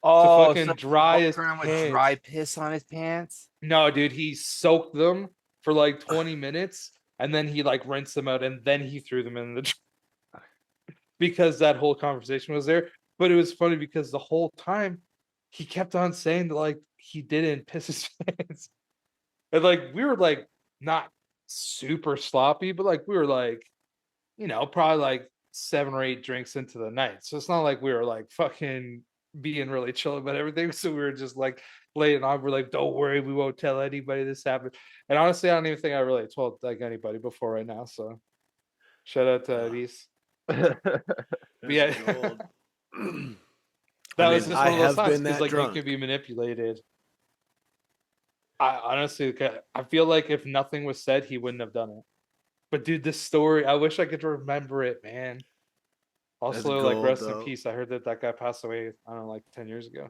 Oh, so fucking he dry walked his around with dry pants. piss on his pants. No, dude, he soaked them for like 20 minutes and then he like rinsed them out and then he threw them in the because that whole conversation was there. But it was funny because the whole time he kept on saying that like he didn't piss his pants. And like we were like not super sloppy, but like we were like, you know, probably like 7 or 8 drinks into the night. So it's not like we were like fucking being really chill about everything. So we were just like laying on. We're like, don't worry, we won't tell anybody this happened. And honestly, I don't even think I really told like anybody before right now. So shout out to Reese. Yeah. That was just I one of those have times been because that like drunk. you could be manipulated. I honestly, I feel like if nothing was said, he wouldn't have done it. But dude, this story, I wish I could remember it, man. Also, like gold, rest in though. peace. I heard that guy passed away. I don't know, like 10 years ago.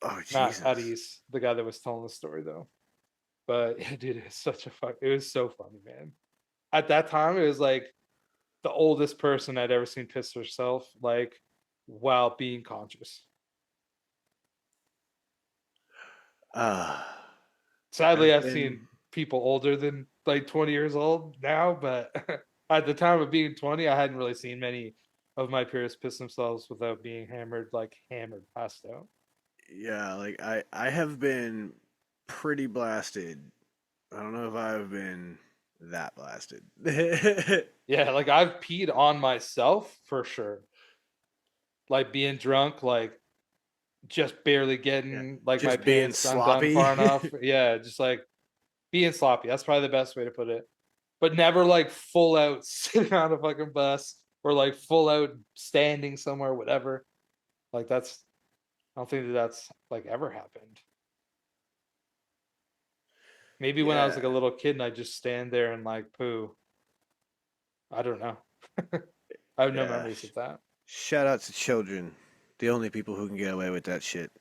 Oh Not Jesus! Adis, the guy that was telling the story though. But yeah, dude, it's such a fuck. It was so funny, man. At that time, it was like the oldest person I'd ever seen piss herself, like, while being conscious. Sadly, I've seen people older than like 20 years old now, but at the time of being 20, I hadn't really seen many of my peers piss themselves without being hammered, passed out. Yeah, like I have been pretty blasted. I don't know if I've been that blasted. Yeah, like I've peed on myself for sure. Like being drunk, like just barely Yeah, getting like my just being pants undone far sloppy. enough. Yeah, just like being sloppy. That's probably the best way to put it. But never like full out sitting on a fucking bus or like full out standing somewhere, whatever. Like that's, I don't think that that's like ever happened. Maybe when I was Yeah, like a little kid and I just stand there and like poo. I don't know. I have no yeah. memories of that. Shout out to children, the only people who can get away with that shit.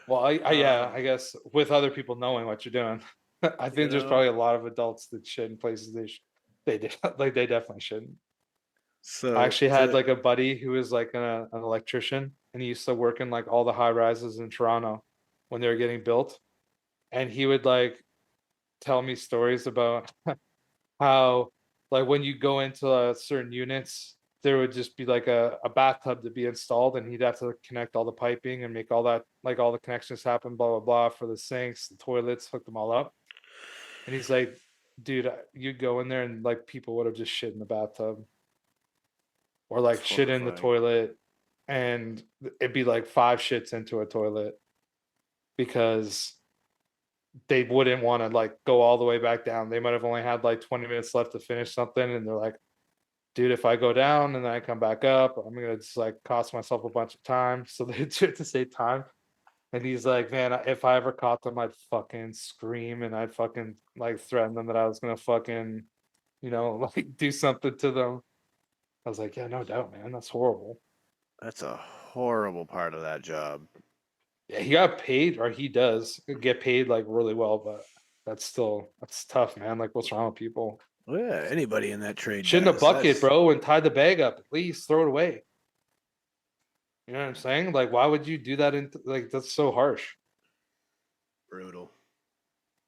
Well, yeah, I Um, guess with other people knowing what you're doing, I you think there's know. probably a lot of adults that shit in places they did like they definitely shouldn't. I So actually had to like a buddy who was like an electrician, and he used to work in like all the high rises in Toronto when they were getting built, and he would like tell me stories about how like when you go into certain units, there would just be like a bathtub to be installed, and he'd have to connect all the piping and make all that like all the connections happen, blah blah blah, for the sinks, the toilets, hook them all up. And he's like, dude, you'd go in there and like people would have just shit in the bathtub or That's like shit in the horrifying. toilet, and it'd be like five shits into a toilet because they wouldn't want to like go all the way back down. They might have only had like 20 minutes left to finish something, and they're like, dude, if I go down and then I come back up, I'm gonna just like cost myself a bunch of time. So they do it to save time. And he's like, man, if I ever caught them, I'd fucking scream and I'd fucking like threaten them that I was gonna fucking, like do something to them. I was like, yeah, no doubt, man. That's horrible. That's a horrible part of that job. Yeah, he got paid, or he does get paid like really well, but that's tough, man. Like, what's wrong with people? Well, yeah, anybody in that trade Shit in a does. bucket, That's bro, and tie the bag up. At least throw it away. You know what I'm saying? Like, why would you do that? Like, that's so harsh. brutal.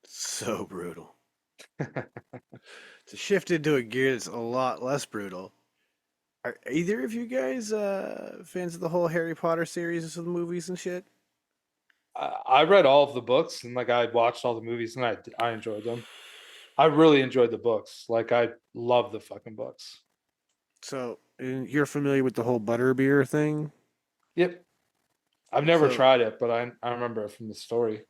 So brutal. To shift into a gear that's a lot less brutal. Are either of you guys fans of the whole Harry Potter series of the movies and shit? I read all of the books, and like I watched all the movies, and I enjoyed them. I really enjoyed the books. Like, I love the fucking books. So you're familiar with the whole butterbeer thing? Yep. I've never So tried it, but I remember it from the story.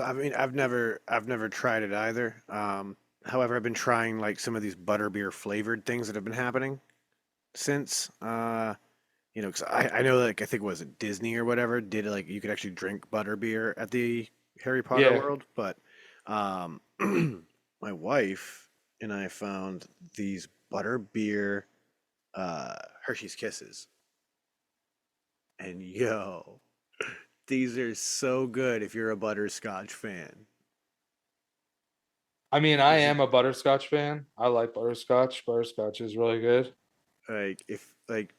I mean I've never tried it either. However, I've been trying like some of these butterbeer flavored things that have been happening since. Because I know, like, I think, was it Disney or whatever, did like you could actually drink butterbeer at the Harry Potter Yeah. world, but um, my wife and I found these butterbeer Hershey's Kisses, and yo, these are so good if you're a butterscotch fan. I mean, I This is am a butterscotch fan. I like butterscotch. Butterscotch is really good. like if like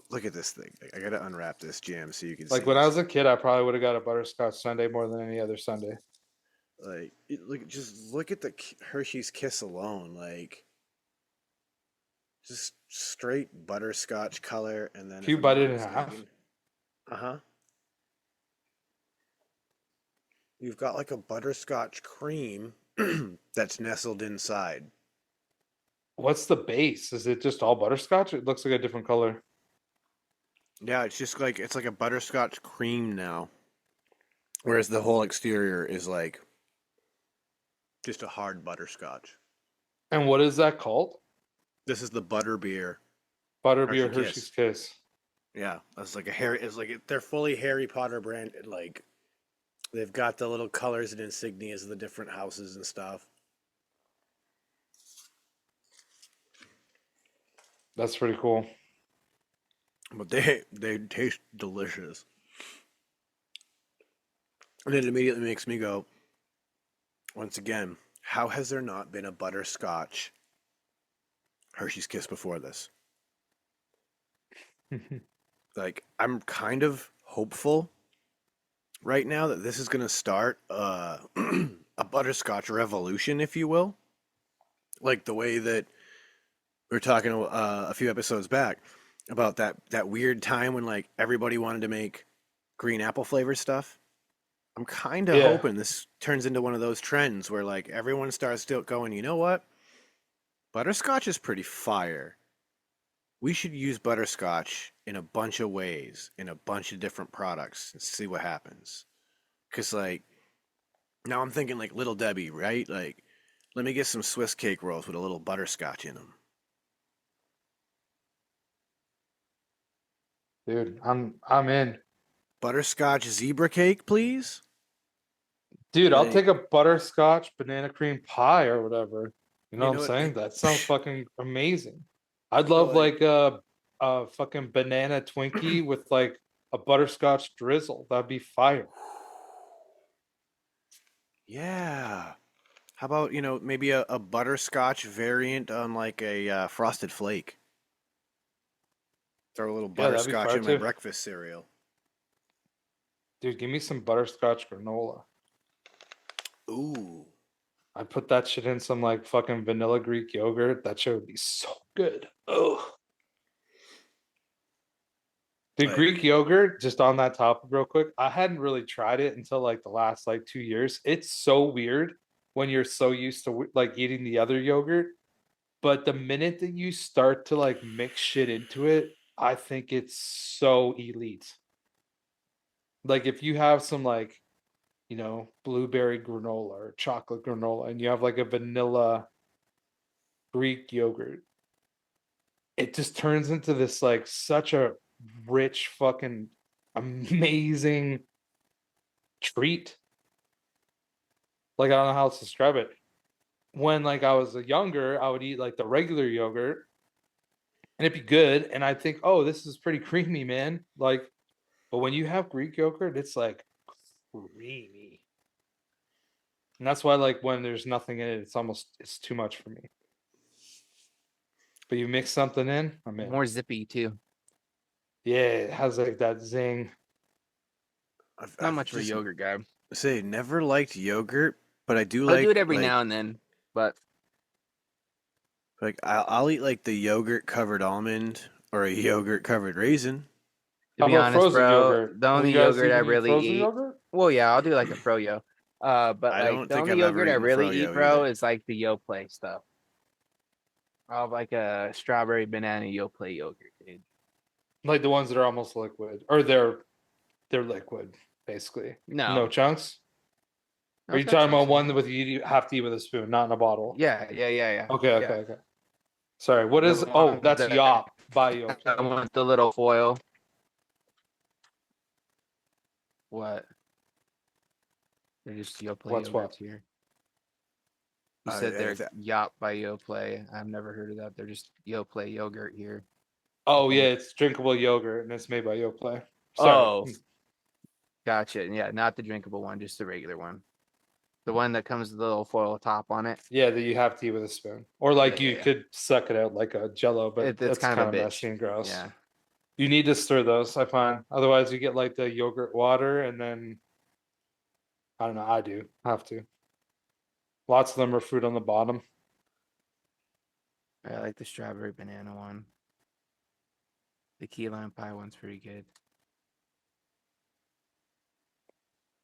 look at this thing. Like, I gotta unwrap this jam so you can Like see when I this. was a kid, I probably would have got a butterscotch sundae more than any other sundae. Just look at the Hershey's Kiss alone, like just straight butterscotch color, and then If if you I'm bite not it in half, mistaken, uh-huh, you've got like a butterscotch cream that's nestled inside. what's the base? Is it just all butterscotch? It looks like a different color. Yeah, it's just like it's like a butterscotch cream now, whereas the whole exterior is like just a hard butterscotch. And what is that called? This is the butterbeer Hershey Butterbeer Kiss. Hershey's Kiss. Yeah, that's like a Harry. It's like they're fully Harry Potter branded. Like they've got the little colors and insignias of the different houses and stuff. That's pretty cool. But they taste delicious. And it immediately makes me go, once again, how has there not been a butterscotch Hershey's Kiss before this. Like, I'm kind of hopeful right now that this is going to start a butterscotch revolution, if you will. Like the way that we were talking a few episodes back about that weird time when like everybody wanted to make green apple flavored stuff. I'm kind of Yeah. hoping this turns into one of those trends where like everyone starts still going, you know what? Butterscotch is pretty fire. We should use butterscotch in a bunch of ways, in a bunch of different products, and see what happens. Cause like now I'm thinking like Little Debbie, right? Like, let me get some Swiss cake rolls with a little butterscotch in them. Dude, I'm in. Butterscotch zebra cake, please. Dude, I'll Like, take a butterscotch banana cream pie or whatever. You know you what I'm know what? saying? That sounds fucking amazing. I'd But love like, like a fucking banana Twinkie with like a butterscotch drizzle. That'd be fire. yeah. How about, maybe a butterscotch variant on like a frosted flake? Throw a little Yeah, that'd be butterscotch fire in my too. breakfast cereal. Dude, give me some butterscotch granola. Ooh. I put that shit in some like fucking vanilla Greek yogurt. That shit would be so good. Oh, the Like, Greek yogurt, just on that topic real quick, I hadn't really tried it until like the last like 2 years. It's so weird when you're so used to like eating the other yogurt. But the minute that you start to like mix shit into it, I think it's so elite. Like if you have some like, blueberry granola or chocolate granola and you have like a vanilla Greek yogurt, it just turns into this like such a rich fucking amazing treat. Like I don't know how else to describe it. When like I was younger, I would eat like the regular yogurt and it'd be good. And I'd think, oh, this is pretty creamy, man. Like, but when you have Greek yogurt, it's like creamy. And that's why like when there's nothing in it, it's too much for me. But you mix something in, I'm in. More zippy too. Yeah, it has like that zing. Not much of a yogurt guy. Say never liked yogurt, but I do I'll like do it every now and then, but like I'll eat like the yogurt covered almond or a yogurt covered raisin. to How be about honest, frozen bro, yogurt? the Have only you guys yogurt I even eat really frozen eat. yogurt? Well, yeah, I'll do like a froyo. But I like don't the think only I've ever yogurt I eaten really froyo eat, bro, either. is like the Yoplait stuff. I'll have like a strawberry banana Yoplait yogurt, dude. Like the ones that are almost liquid, or they're liquid basically. No No, chunks. no, Are it's you got talking about chunks in one there. with you have to eat with a spoon, not in a bottle? Yeah. Okay. Yeah. Sorry, what The is? Oh, one that's that Yop by Yoplait. with the little foil. What? They're just Yoplait What's what? yogurts here. You said they're Yop by Yoplait. I've never heard of that. They're just Yoplait yogurt here. Oh yeah, it's drinkable yogurt and it's made by Yoplait. Sorry. Oh, gotcha. Yeah, not the drinkable one, just the regular one. The one that comes with the little foil top on it. Yeah, that you have to eat with a spoon, or like you Yeah. could suck it out like a Jello, but It's that's kind kind of of a messy bitch. and gross. Yeah. You need to stir those, I find. Otherwise, you get like the yogurt water, and then I don't know. I do have to. Lots of them are fruit on the bottom. I like the strawberry banana one. The key lime pie one's pretty good.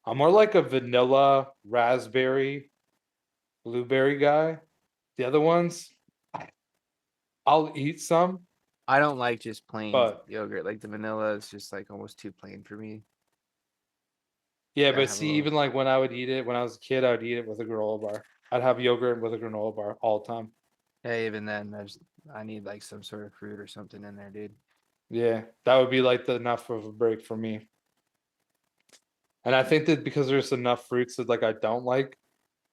I'm more like a vanilla, raspberry, blueberry guy. The other ones, I'll eat some, I don't like just plain but yogurt. Like the vanilla is just like almost too plain for me. yeah, Gotta but have a see, little. even like when I would eat it when I was a kid, I would eat it with a granola bar. I'd have yogurt with a granola bar all the time. Yeah, even then, I need like some sort of fruit or something in there, dude. Yeah, that would be like enough of a break for me. And I think that because there's enough fruits that like I don't like,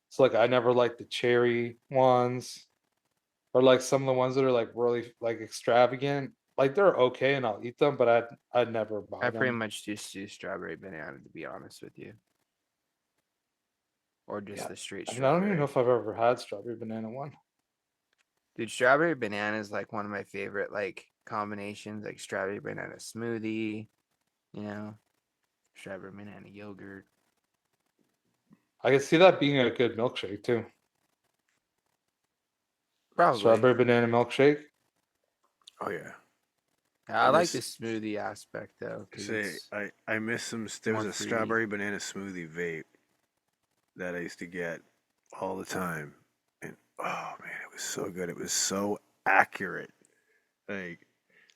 so like I never like the cherry ones, or like some of the ones that are like really like extravagant. Like they're okay and I'll eat them, but I'd never buy I pretty them. much just do strawberry banana, to be honest with you, or just Yeah, the straight I mean, I don't even strawberry. know if I've ever had strawberry banana one. Dude, strawberry banana is like one of my favorite like combinations, like strawberry banana smoothie, you know, strawberry banana yogurt. I can see that being a good milkshake too. Probably. Strawberry banana milkshake. Oh yeah. I I like the miss- smoothie aspect though. 'Cause Say it's, I miss some. There was more a fruity. strawberry banana smoothie vape that I used to get all the time, and oh man, it was so good. It was so accurate. Like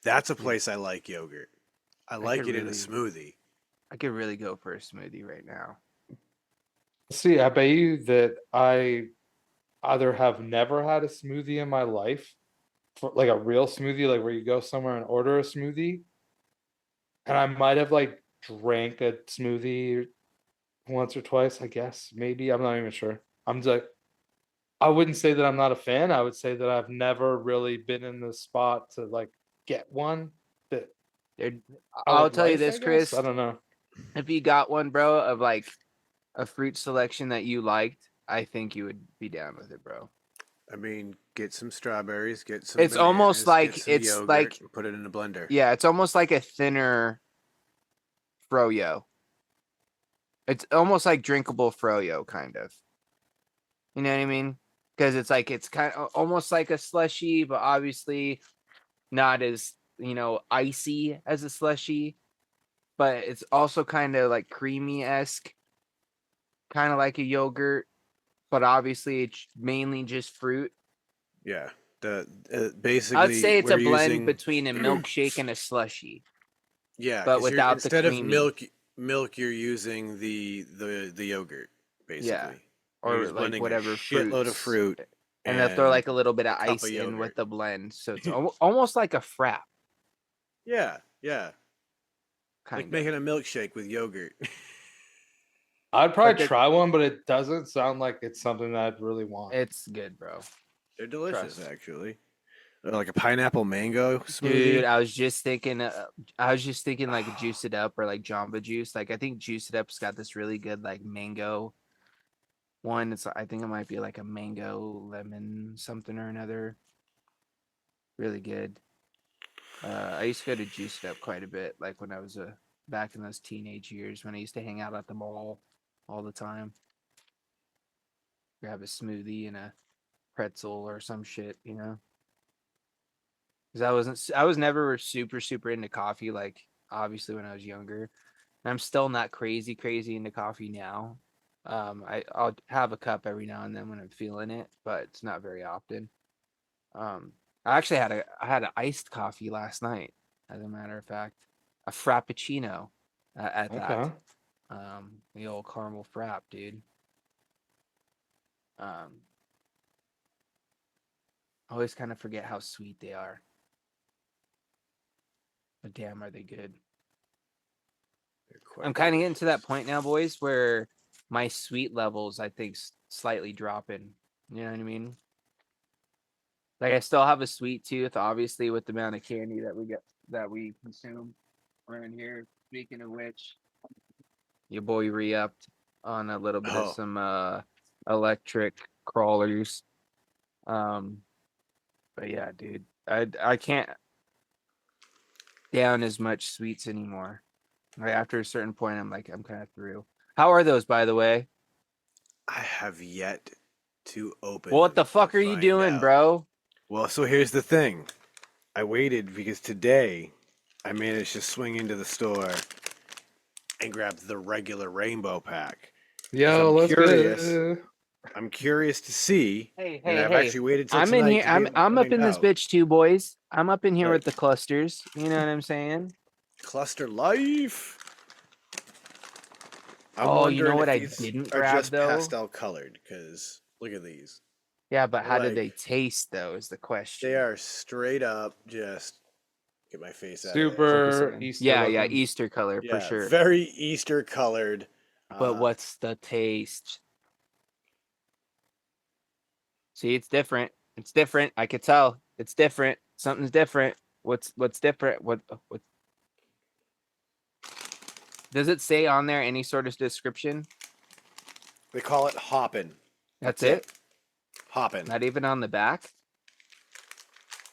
that's a place I like yogurt. I like could it in a really- smoothie. I could really go for a smoothie right now. See, I bet you that I either have never had a smoothie in my life, for like a real smoothie, like where you go somewhere and order a smoothie, and I might have like drank a smoothie once or twice, I guess. Maybe. I'm not even sure. I'm just I wouldn't say that I'm not a fan. I would say that I've never really been in the spot to like get one that There, I I'll would tell you like, this, I guess. Chris. I don't know. If you got one, bro, of like a fruit selection that you liked, I think you would be down with it, bro. I mean, get some strawberries, get some. It's almost bananas, like- get some it's yogurt, like- and put it in a blender. Yeah, it's almost like a thinner froyo. It's almost like drinkable froyo, kind of. You know what I mean? Because it's like it's kind of almost like a slushy, but obviously not as icy as a slushy. But it's also kind of like creamy-esque, kind of like a yogurt, but obviously it's mainly just fruit. Yeah. The basically, I'd say it's a we're blend using- between a milkshake and a slushy. Yeah, but 'cause you're- without the instead of creamy. milk, you're using the yogurt basically. Yeah. You're Or just like blending whatever a shitload of fruits. fruit, And they'll throw like a little bit of cup ice of in with yogurt. the blend. So it's almost like a frap. yeah, Kind like of. making a milkshake with yogurt. I'd probably the- try one, but it doesn't sound like it's something that I'd really want. It's good, bro. They're delicious, Trust. actually. Like a pineapple mango smoothie. Dude, I was just thinking like Juice It Up or like Jamba Juice. Like I think Juice It Up's got this really good like mango one. I think it might be like a mango lemon something or another. Really good. I used to go to Juice It Up quite a bit, like when I was back in those teenage years when I used to hang out at the mall all the time. Grab a smoothie and a pretzel or some shit, you know. Because I was never super into coffee, like obviously when I was younger. And I'm still not crazy into coffee now. I'll have a cup every now and then when I'm feeling it, but it's not very often. I actually had an iced coffee last night, as a matter of fact, a frappuccino at that. Okay. The old caramel frap, dude. I always kind of forget how sweet they are. But damn, are they good? I'm kind of getting to that point now, boys, where my sweet levels, I think, slightly dropping. You know what I mean? Like I still have a sweet tooth, obviously, with the amount of candy that we consume around here. Speaking of which, your boy re-upped on a little bit of some electric crawlers. But yeah, dude, I can't down as much sweets anymore. Like after a certain point, I'm kind of through. How are those, by the way? I have yet to open. Well, what the them fuck to are you find doing, out. bro? Well, so here's the thing. I waited because today I managed to swing into the store and grab the regular rainbow pack. Yo, I'm let's curious. get it. I'm curious to see. Hey, and I've actually waited till I'm tonight in here. to be able to I'm up find in this out. bitch too, boys. I'm up in here Look. with the clusters. You know what I'm saying? Cluster life. I'm Oh, you know wondering what if I these didn't are grab, just though? pastel colored because look at these. Yeah, but how did they Like- taste though? Is the question. They are straight up just get my face out of Super Focus in. Easter Yeah, looking. Easter color there. for sure. Very Easter colored. But what's the taste? See, it's different. It's different. I could tell. It's different. Something's different. What's different? What does it say on there? Any sort of description? They call it hoppin'. That's it. Hoppin'. Not even on the back.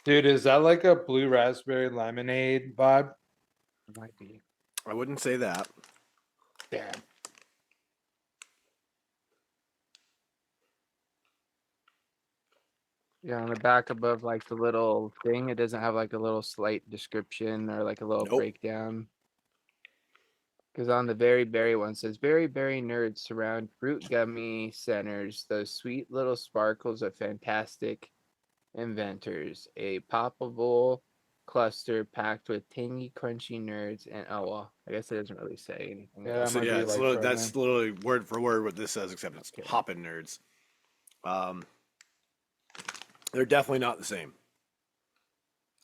Dude, is that like a blue raspberry lemonade vibe? Might be. I wouldn't say that. Damn. Yeah, on the back above like the little thing, it doesn't have like a little slight description or like a little Nope. breakdown. Because on the very berry one says very berry nerds surround fruit gummy centers, those sweet little sparkles of fantastic inventors. A poppable cluster packed with tangy, crunchy nerds, and oh well, I guess it doesn't really say anything. Yeah, that So might yeah, be it's like literally, frightening. that's literally word for word what this says, except it's Okay. hoppin' nerds. They're definitely not the same.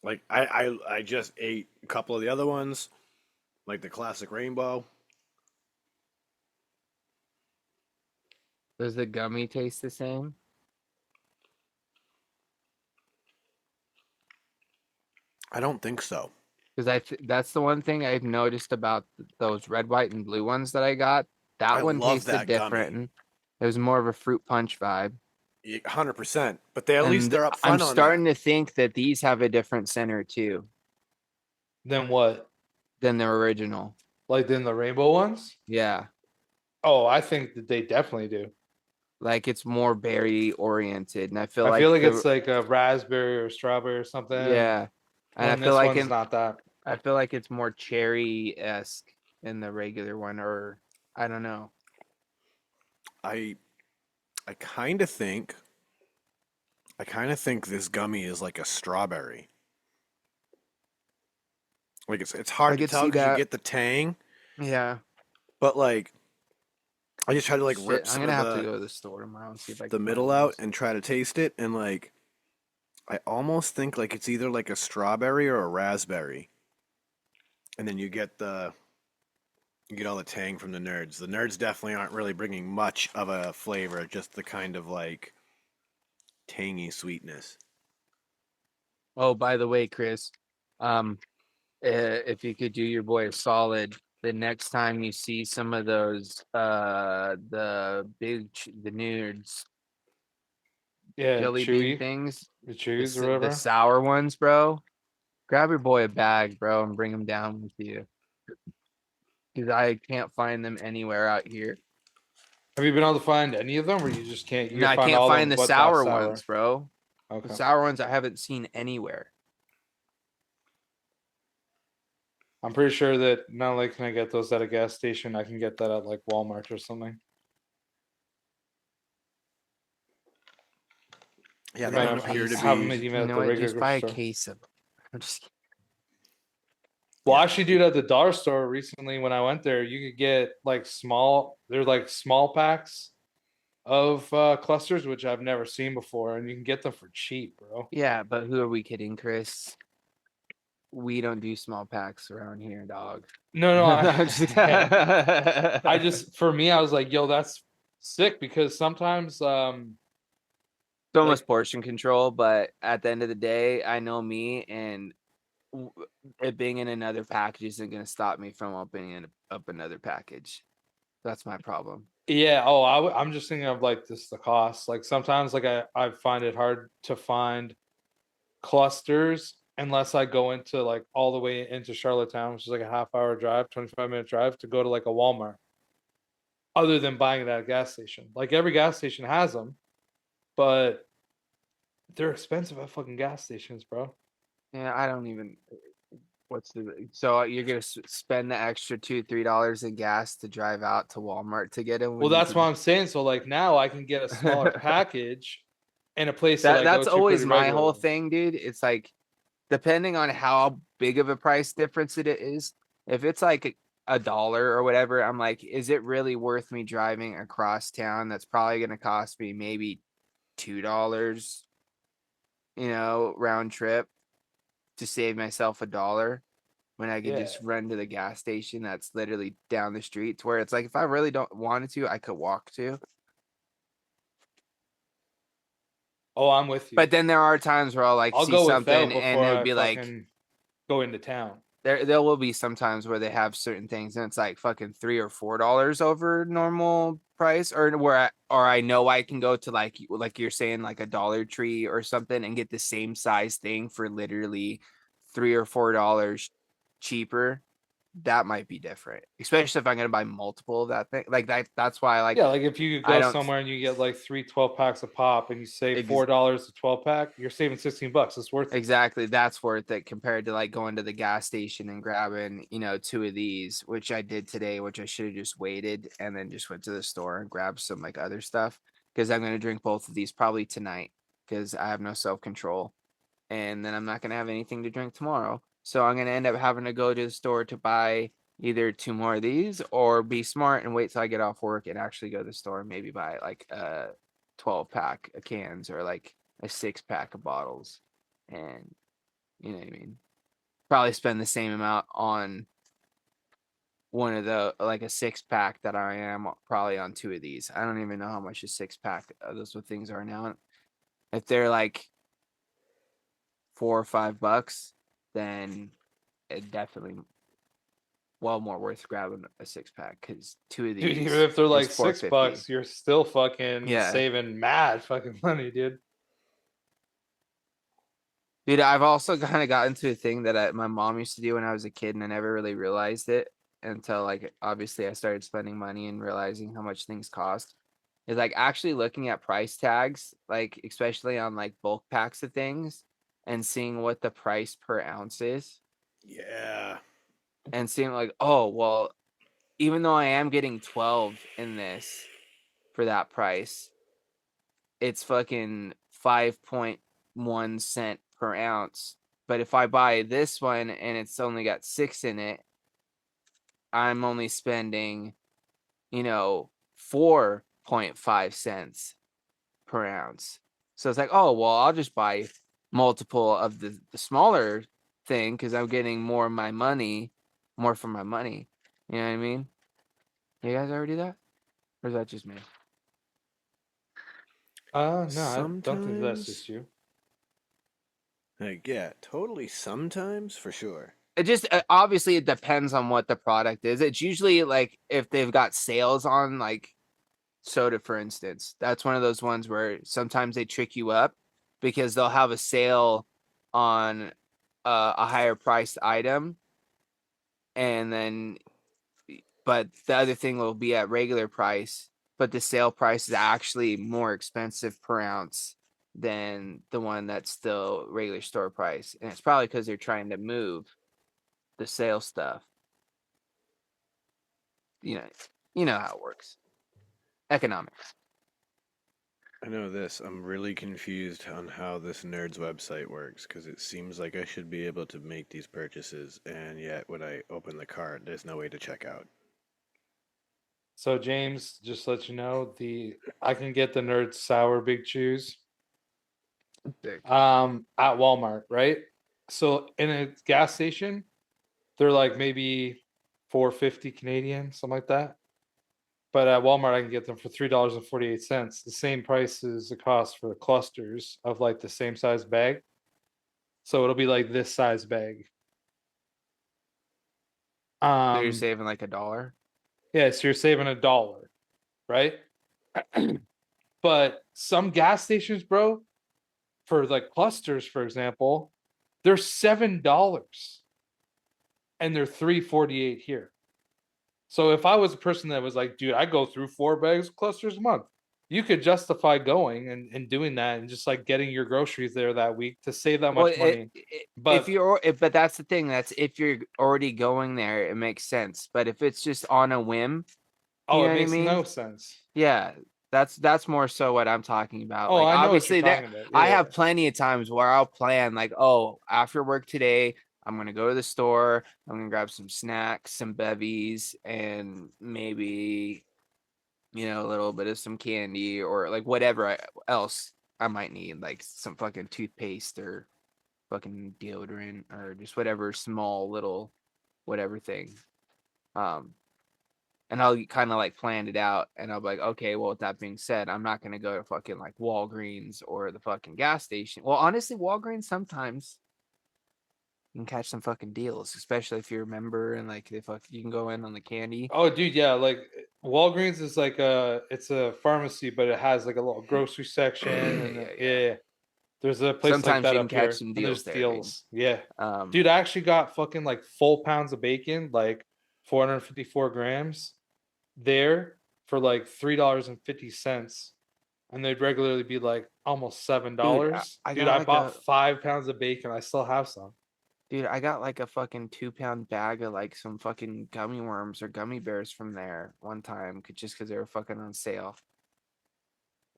Like I just ate a couple of the other ones, like the classic rainbow. Does the gummy taste the same? I don't think so. Because that's the one thing I've noticed about those red, white, and blue ones that I got. That I one love tasted that gummy. different. And it was more of a fruit punch vibe. 100%. But they at least And they're upfront I'm on starting that. to think that these have a different center too Then what? than their original. Like then the rainbow ones? Yeah. Oh, I think that they definitely do. Like it's more berry oriented. And I feel I like feel like it's like a raspberry or strawberry or something. yeah. And I And feel this like one's not that. I feel like it's more cherry-esque in the regular one, or I don't know. I kind of think this gummy is like a strawberry. Like it's hard I to could tell see because you that. get the tang, Yeah. but like I just tried to like Shit, rip I'm some gonna of have to go to the store tomorrow and see if I the can middle find out those. and try to taste it, and like I almost think like it's either like a strawberry or a raspberry, and then you get all the tang from the nerds. The nerds definitely aren't really bringing much of a flavor, just the kind of like tangy sweetness. Oh, by the way, Chris, if you could do your boy a solid, the next time you see some of those, the nerds Yeah, jelly bean chewy. things, The the, chews or the whatever. sour ones, bro. Grab your boy a bag, bro, and bring them down with you. Because I can't find them anywhere out here. Have you been able to find any of them, or you just can't? You No, can I find can't all of find them, the but sour not sour. ones, bro. Okay. The sour ones I haven't seen anywhere. I'm pretty sure that not only can I get those at a gas station, I can get that at like Walmart or something. Yeah, They they might don't not appear to have them be. even You at know the what? regular Just buy a store. case of them. I'm just kidding. Well, Yeah. actually, dude, at the dollar store recently when I went there, you could get like they're like small packs of clusters, which I've never seen before, and you can get them for cheap, bro. Yeah, but who are we kidding, Chris? We don't do small packs around here, dog. No, I'm just- I just for me, I was like, yo, that's sick because sometimes It's almost portion control, but at the end of the day, I know me, and it being in another package isn't going to stop me from opening up another package. That's my problem. yeah, I'm just thinking of like just the cost. Like sometimes like I find it hard to find clusters unless I go into like all the way into Charlottetown, which is like a half-hour drive, 25-minute drive to go to like a Walmart. Other than buying it at a gas station. Like every gas station has them, but they're expensive at fucking gas stations, bro. Yeah, I don't even. So you're gonna spend the extra $2-3 in gas to drive out to Walmart to get them? Well, that's what I'm saying. So like now I can get a smaller package in a place that I go That's to always pretty my whole regularly. thing, dude. It's like depending on how big of a price difference it is. If it's like a dollar or whatever, I'm like, is it really worth me driving across town? That's probably gonna cost me maybe $2, round trip to save myself $1 when I could Yeah. just run to the gas station that's literally down the street, to where it's like if I really don't wanted to, I could walk to. Oh, I'm with you. But then there are times where I'll I'll see go something without and before it would I be like, fucking go into town. there will be sometimes where they have certain things and it's like fucking $3 or $4 over normal price, or I know I can go to like you're saying, like a Dollar Tree or something and get the same size thing for literally $3 or $4 cheaper. That might be different, especially if I'm gonna buy multiple of that thing. Like that's why Yeah, like if you could I go don't somewhere and you get like 3 12-packs of pop and you save ex- $4 a 12-pack, you're saving $16. It's worth it. exactly, that's worth it compared to like going to the gas station and grabbing, 2 of these, which I did today, which I should have just waited and then just went to the store and grabbed some like other stuff, because I'm gonna drink both of these probably tonight because I have no self-control, and then I'm not gonna have anything to drink tomorrow. So I'm gonna end up having to go to the store to buy either 2 more of these, or be smart and wait till I get off work and actually go to the store and maybe buy like a 12-pack of cans or like a 6-pack of bottles. And you know what I mean? Probably spend the same amount on one of the, like a 6-pack that I am probably on 2 of these. I don't even know how much a 6-pack of those things are now. If they're like $4 or $5, then it definitely well more worth grabbing a 6-pack, because 2 of Dude, these even if they're like is $4.50. $6, you're still fucking Yeah. saving mad fucking money, dude. Dude, I've also kind of got into a thing that my mom used to do when I was a kid, and I never really realized it until, like, obviously I started spending money and realizing how much things cost. Is like actually looking at price tags, like especially on like bulk packs of things, and seeing what the price per ounce is, Yeah. and seeing like, oh, well, even though I am getting 12 in this for that price, it's fucking 5.1 cent per ounce. But if I buy this one and it's only got 6 in it, I'm only spending, 4.5 cents per ounce. So it's like, oh, well, I'll just buy multiple of the smaller thing because I'm getting more for my money. You know what I mean? You guys ever do that? Or is that just me? No, I don't think that's just Sometimes. you. Like, yeah, totally. Sometimes, for sure. It just obviously it depends on what the product is. It's usually like if they've got sales on like soda, for instance. That's one of those ones where sometimes they trick you up because they'll have a sale on a higher priced item, and then but the other thing will be at regular price, but the sale price is actually more expensive per ounce than the one that's still regular store price. And it's probably because they're trying to move the sale stuff. You know how it works. Economics. I know this. I'm really confused on how this nerd's website works because it seems like I should be able to make these purchases, and yet when I open the cart, there's no way to check out. So James, just to let you know, I can get the Nerd Sour Big Chews at Walmart, right? So in a gas station, they're like maybe 4.50 Canadian, something like that. But at Walmart, I can get them for $3.48, the same price as the cost for the clusters of like the same size bag. So it'll be like this size bag. So you're saving like $1. Yeah, so you're saving $1, right? But some gas stations, bro, for like clusters, for example, they're $7 and they're $3.48 here. So if I was a person that was like, dude, I go through 4 bags of clusters a month, you could justify going and doing that and just like getting your groceries there that week to save that much money. But that's the thing. That's if you're already going there, it makes sense. But if it's just on a whim, it makes no sense. Yeah, that's more so what I'm talking about. Oh, like, I know obviously what you're talking about. I have plenty of times where I'll plan like, oh, after work today, I'm gonna go to the store, I'm gonna grab some snacks, some bevies, and maybe a little bit of some candy or like whatever else I might need, like some fucking toothpaste or fucking deodorant or just whatever small little whatever thing. And I'll kind of like plan it out, and I'll be like, okay, well, with that being said, I'm not gonna go to fucking like Walgreens or the fucking gas station. Well, honestly, Walgreens sometimes. You can catch some fucking deals, especially if you're a member and like you can go in on the candy. Oh, dude, yeah, like Walgreens is like it's a pharmacy, but it has like a little grocery section, and yeah. There's a place like Sometimes that you can up catch here, some and deals there's there, dude. deals. Yeah, Um, dude, I actually got fucking like full pounds of bacon, like 454 grams, there for like $3.50, and they'd regularly be like almost $7. I Dude, got I like bought 5 pounds of bacon. I still have some. dude, I got like a fucking 2-pound bag of like some fucking gummy worms or gummy bears from there one time, just because they were fucking on sale.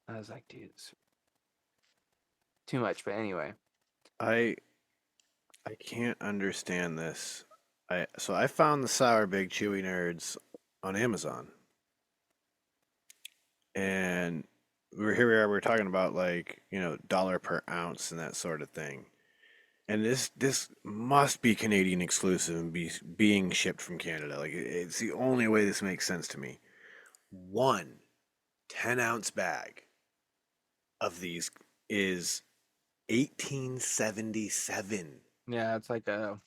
I was like, dude, it's too much. But anyway, I can't understand this. I found the Sour Big Chewy Nerds on Amazon, and we're talking about like dollar per ounce and that sort of thing. And this must be Canadian exclusive and being shipped from Canada. Like it's the only way this makes sense to me. One 10-ounce bag of these is 1877. yeah, it's like a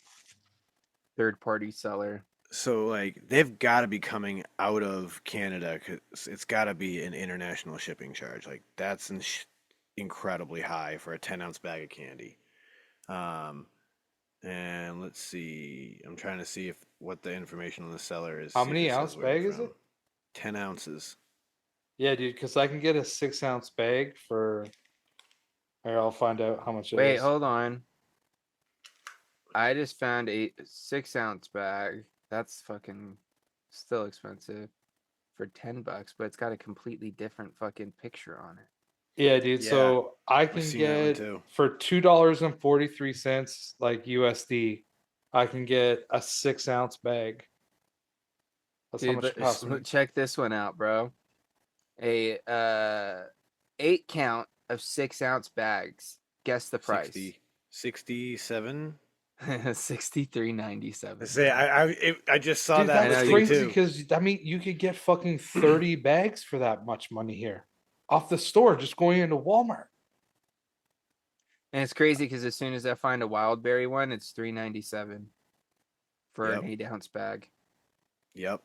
third-party seller. So like they've got to be coming out of Canada because it's got to be an international shipping charge. Like that's incredibly high for a 10-ounce bag of candy. And let's see. I'm trying to see what the information on the seller is. How see if many it ounce says where they're bag is from. it? 10 ounces. Yeah, dude, because I can get a 6-ounce bag for. Here, I'll find out how much it is. Wait, hold on. I just found a 6-ounce bag. That's fucking still expensive for $10, but it's got a completely different fucking picture on it. Yeah, dude. Yeah, So I I've can seen that one get too. for $2.43, like USD, I can get a 6-ounce bag. That's how Dude, much it costs me. check this one out, bro. A 8 count of 6-ounce bags. Guess the price. 67. $63.97. Say I just saw Dude, that that's listing crazy too. because I mean you could get fucking 30 bags for that much money here off the store, just going into Walmart. And it's crazy because as soon as I find a wild berry one, it's $3.97 for Yep. an 8-ounce bag. Yep.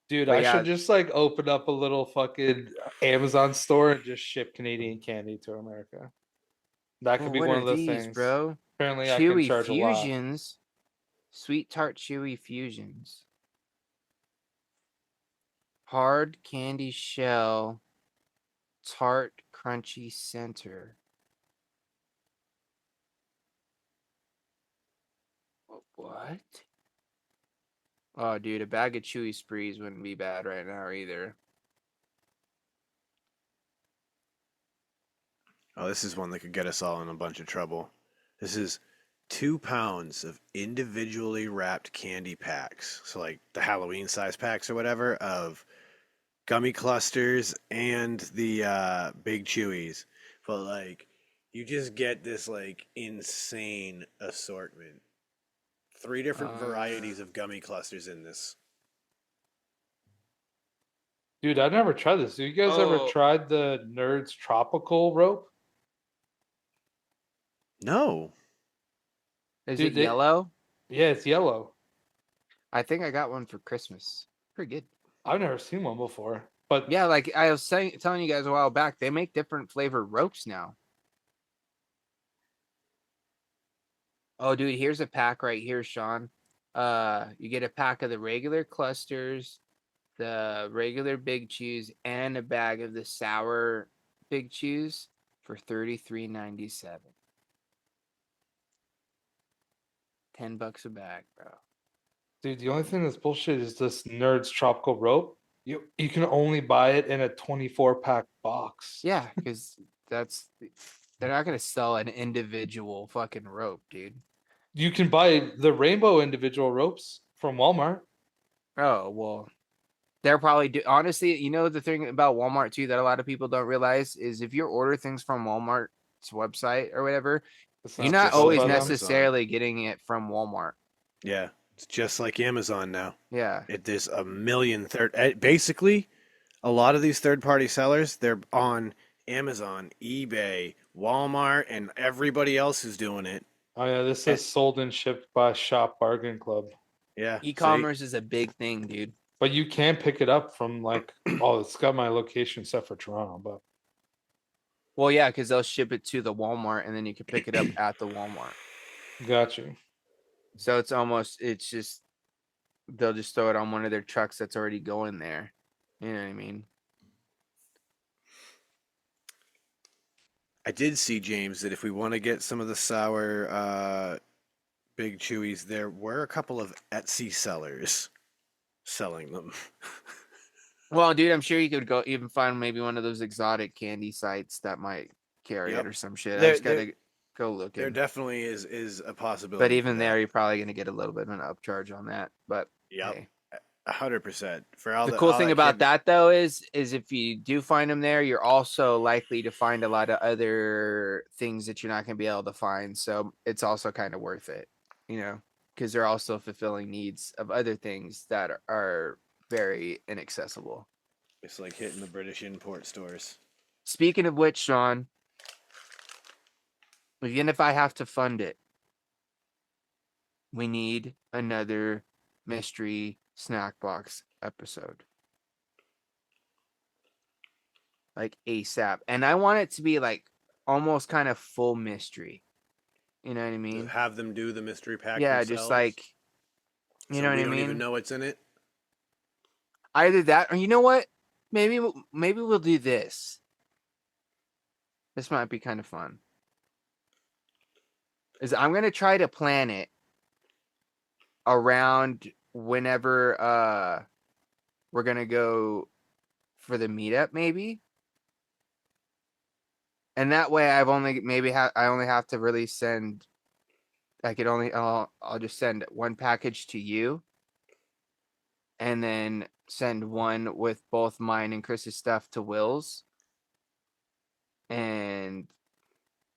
Dude, But I yeah. should just like open up a little fucking Amazon store and just ship Canadian candy to America. That could be what one are of the these, things. bro? Apparently, I can Chewy charge a lot. fusions. Sweet tart chewy fusions. Hard candy shell. Tart crunchy center. What? Oh, dude, a bag of chewy sprees wouldn't be bad right now either. Oh, this is one that could get us all in a bunch of trouble. This is 2 pounds of individually wrapped candy packs. So like the Halloween size packs or whatever of gummy clusters and the big chewies. But like you just get this like insane assortment. 3 different varieties of gummy clusters in this. Dude, I never tried this. Have you guys ever tried the Nerds Tropical rope? No. Is Dude, it yellow? Yeah, it's yellow. I think I got one for Christmas. Pretty good. I've never seen one before. But yeah, like I was telling you guys a while back, they make different flavored ropes now. Oh, dude, here's a pack right here, Sean. You get a pack of the regular clusters, the regular big chews, and a bag of the sour big chews for $33.97. $10 a bag, bro. Dude, the only thing that's bullshit is this Nerds Tropical rope. You can only buy it in a 24-pack box. Yeah, because they're not gonna sell an individual fucking rope, dude. You can buy the rainbow individual ropes from Walmart. Oh well, they're probably honestly. You know the thing about Walmart too that a lot of people don't realize is if you order things from Walmart's website or whatever, you're not always necessarily getting it from Walmart. Yeah, it's just like Amazon now. Yeah, there's a million basically a lot of these third-party sellers, they're on Amazon, eBay, Walmart, and everybody else is doing it. Oh yeah, this is sold and shipped by Shop Bargain Club. Yeah. E-commerce is a big thing, dude. But you can pick it up from like, oh, it's got my location set for Toronto, but Well, yeah, because they'll ship it to the Walmart and then you can pick it up at the Walmart. got you. So it's just they'll just throw it on one of their trucks that's already going there. You know what I mean? I did see, James, that if we want to get some of the sour Big Chewies, there were a couple of Etsy sellers selling them. Well, dude, I'm sure you could go even find maybe one of those exotic candy sites that might carry Yep. it or some shit. I There- just gotta go look. There definitely is a possibility. But for even there, that. you're probably gonna get a little bit of an upcharge on that. But Yep. hey. 100% for all The cool all thing that about kid- that though is if you do find them there, you're also likely to find a lot of other things that you're not going to be able to find. So it's also kind of worth it, you know, because they're also fulfilling needs of other things that are very inaccessible. It's like hitting the British import stores. Speaking of which, Sean, even if I have to fund it, we need another mystery snack box episode. Like ASAP. And I want it to be like almost kind of full mystery. You know what I mean? Just have them do the mystery pack. Yeah, themselves, just like you so know what we I don't even mean? know what's in it. Either that or you know what? Maybe we'll do this. This might be kind of fun. Is I'm gonna try to plan it around whenever we're gonna go for the meetup, maybe. And that way I only have to really send I'll just send one package to you and then send one with both mine and Chris's stuff to Will's. And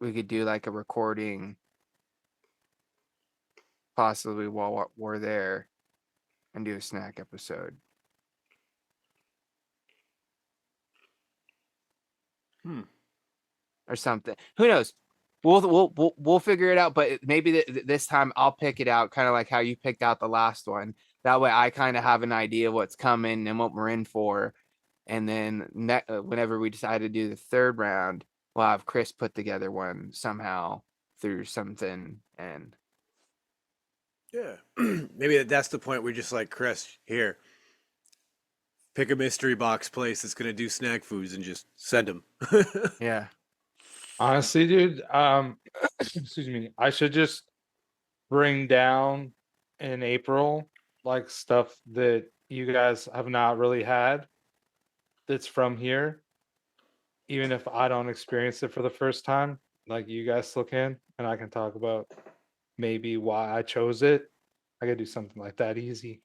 we could do like a recording possibly while we're there and do a snack episode. Or something. Who knows? We'll figure it out, but maybe this time I'll pick it out kind of like how you picked out the last one. That way I kind of have an idea of what's coming and what we're in for. And then whenever we decide to do the third round, we'll have Chris put together one somehow through something. And Yeah. Maybe that's the point where just like, Chris, here, pick a mystery box place that's gonna do snack foods and just send them. yeah. Honestly, dude, excuse me, I should just bring down in April like stuff that you guys have not really had that's from here, even if I don't experience it for the first time, like you guys still can, and I can talk about maybe why I chose it. I could do something like that easy.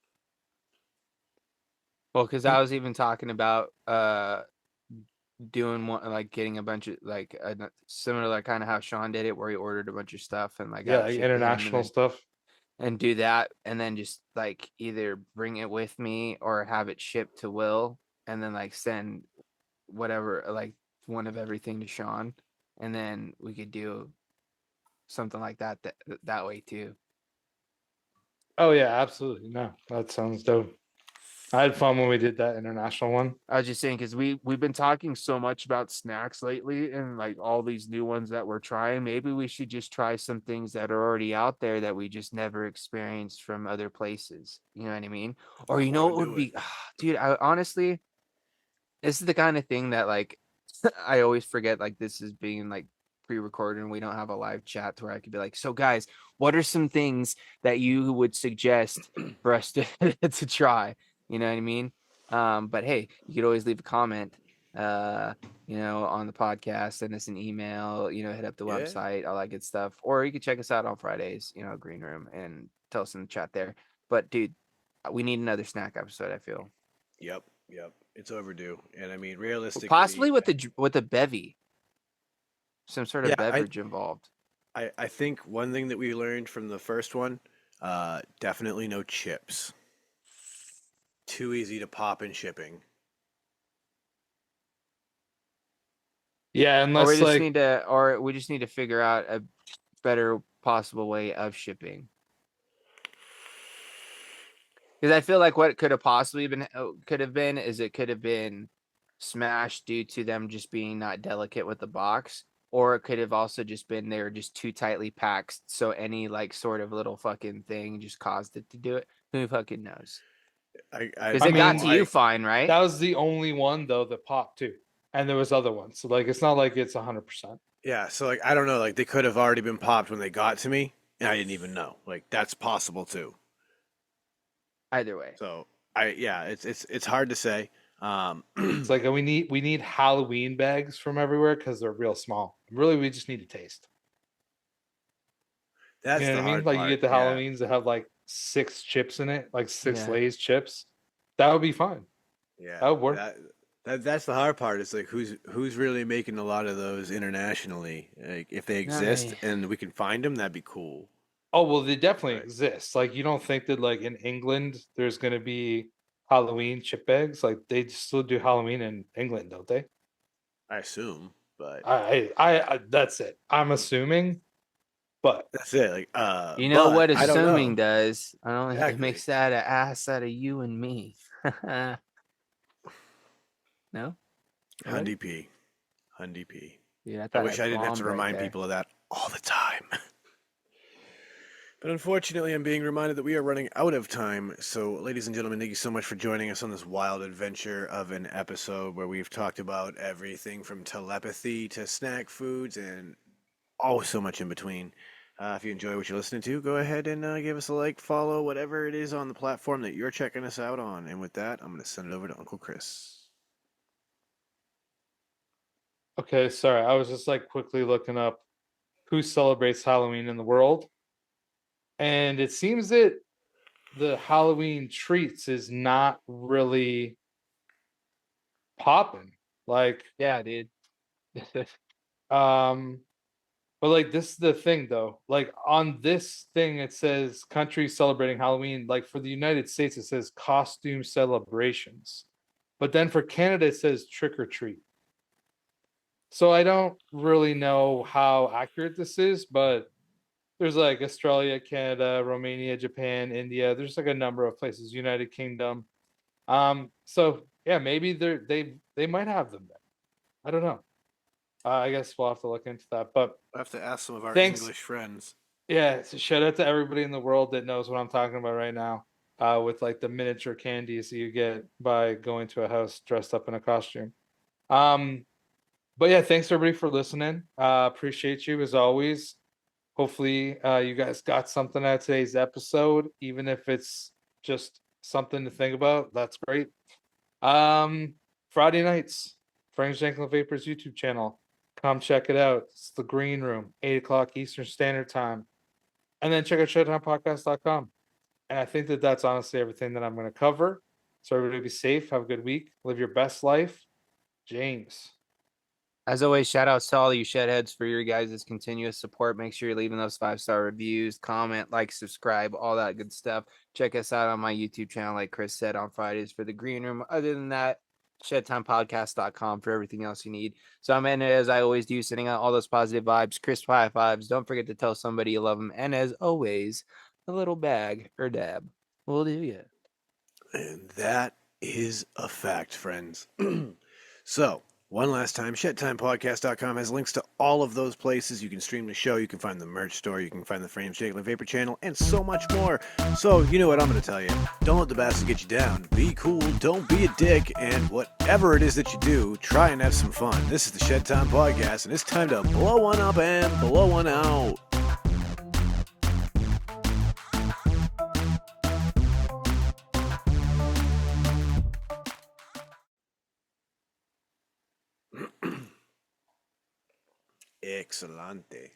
Well, because I was even talking about doing one like getting a bunch of like similar like kind of how Sean did it where he ordered a bunch of stuff and like Yeah, got it like shipped to him international stuff. and do that and then just like either bring it with me or have it shipped to Will and then like send whatever like one of everything to Sean and then we could do something like that way too. Oh yeah, absolutely. No, that sounds dope. I had fun when we did that international one. I was just saying because we've been talking so much about snacks lately and like all these new ones that we're trying. Maybe we should just try some things that are already out there that we just never experienced from other places. You know what I mean? Or you know what would be, dude? I honestly, this is the kind of thing that like I always forget. Like this is being like pre-recorded and we don't have a live chat to where I could be like, so guys, what are some things that you would suggest for us to to try? You know what I mean? But hey, you could always leave a comment, you know, on the podcast, send us an email, you know, hit up the website, all that good stuff. Or you could check us out on Fridays, you know, Green Room, and tell us in the chat there. But dude, we need another snack episode, I feel. Yep. It's overdue. And I mean, realistically, Possibly with the bevy. Some sort of beverage involved. I think one thing that we learned from the first one, definitely no chips. Too easy to pop in shipping. Yeah, unless or we just need to figure out a better possible way of shipping? Because I feel like what could have possibly been is it could have been smashed due to them just being not delicate with the box, or it could have also just been they're just too tightly packed, so any like sort of little fucking thing just caused it to do it. Who fucking knows? Because it got to you fine, right? That was the only one though that popped too, and there was other ones. So like, it's not like it's 100%. Yeah, so like I don't know, like they could have already been popped when they got to me, and I didn't even know. Like that's possible too. Either way. So it's hard to say. It's like we need Halloween bags from everywhere because they're real small. Really, we just need a taste. That's you know the what I mean? hard Like part. you get the Halloweens that have like 6 chips in it, like 6 Yeah. Lay's chips. That would be fine. Yeah, that would work. That's the hard part. It's like who's really making a lot of those internationally? Like if they exist and we can find them, that'd be cool. Oh well, they definitely exist. Like you don't think that like in England there's gonna be Halloween chip bags? Like they still do Halloween in England, don't they? I assume, but I that's it. I'm assuming, but that's it. Like you know what I don't assuming know. does? I don't know. It Exactly. makes that an ass out of you and me. No. Hundy P. Hundy P. Yeah, I wish I didn't have to remind people of that all the time. But unfortunately, I'm being reminded that we are running out of time. So, ladies and gentlemen, thank you so much for joining us on this wild adventure of an episode where we've talked about everything from telepathy to snack foods and so much in between. If you enjoy what you're listening to, go ahead and give us a like, follow, whatever it is on the platform that you're checking us out on. And with that, I'm going to send it over to Uncle Chris. Okay, sorry. I was just like quickly looking up who celebrates Halloween in the world. And it seems that the Halloween treats is not really popping. Like, yeah, dude. but like this is the thing though. Like on this thing it says countries celebrating Halloween. Like for the United States it says costume celebrations. But then for Canada it says trick or treat. So I don't really know how accurate this is, but there's like Australia, Canada, Romania, Japan, India. There's like a number of places, United Kingdom. So yeah, maybe they might have them there. I don't know. I guess we'll have to look into that. But I'll have to ask some of our English friends. Yeah, so shout out to everybody in the world that knows what I'm talking about right now. With like the miniature candies that you get by going to a house dressed up in a costume. But yeah, thanks everybody for listening. Appreciate you as always. Hopefully you guys got something out of today's episode, even if it's just something to think about. That's great. Friday nights, Frank Jenkins Vapors YouTube channel. Come check it out. It's the Green Room, 8 o'clock Eastern Standard Time. And then check out ShedtimePodcast.com. And I think that that's honestly everything that I'm going to cover. So everybody be safe. Have a good week. Live your best life. James. As always, shout outs to all you Shedheads for your guys' continuous support. Make sure you're leaving those 5-star reviews, comment, like, subscribe, all that good stuff. Check us out on my YouTube channel, like Chris said, on Fridays for the Green Room. Other than that, ShedtimePodcast.com for everything else you need. So I'm in it as I always do, sending out all those positive vibes, crisp high fives. Don't forget to tell somebody you love them. And as always, a little bag or dab will do you. And that is a fact, friends. So, one last time, ShedtimePodcast.com has links to all of those places. You can stream the show, you can find the merch store, you can find the Frames Jake Vapor channel, and so much more. So, you know what I'm going to tell you. Don't let the bastard get you down. Be cool, don't be a dick, and whatever it is that you do, try and have some fun. This is the Shedtime Podcast, and it's time to blow one up and blow one out. Excelente.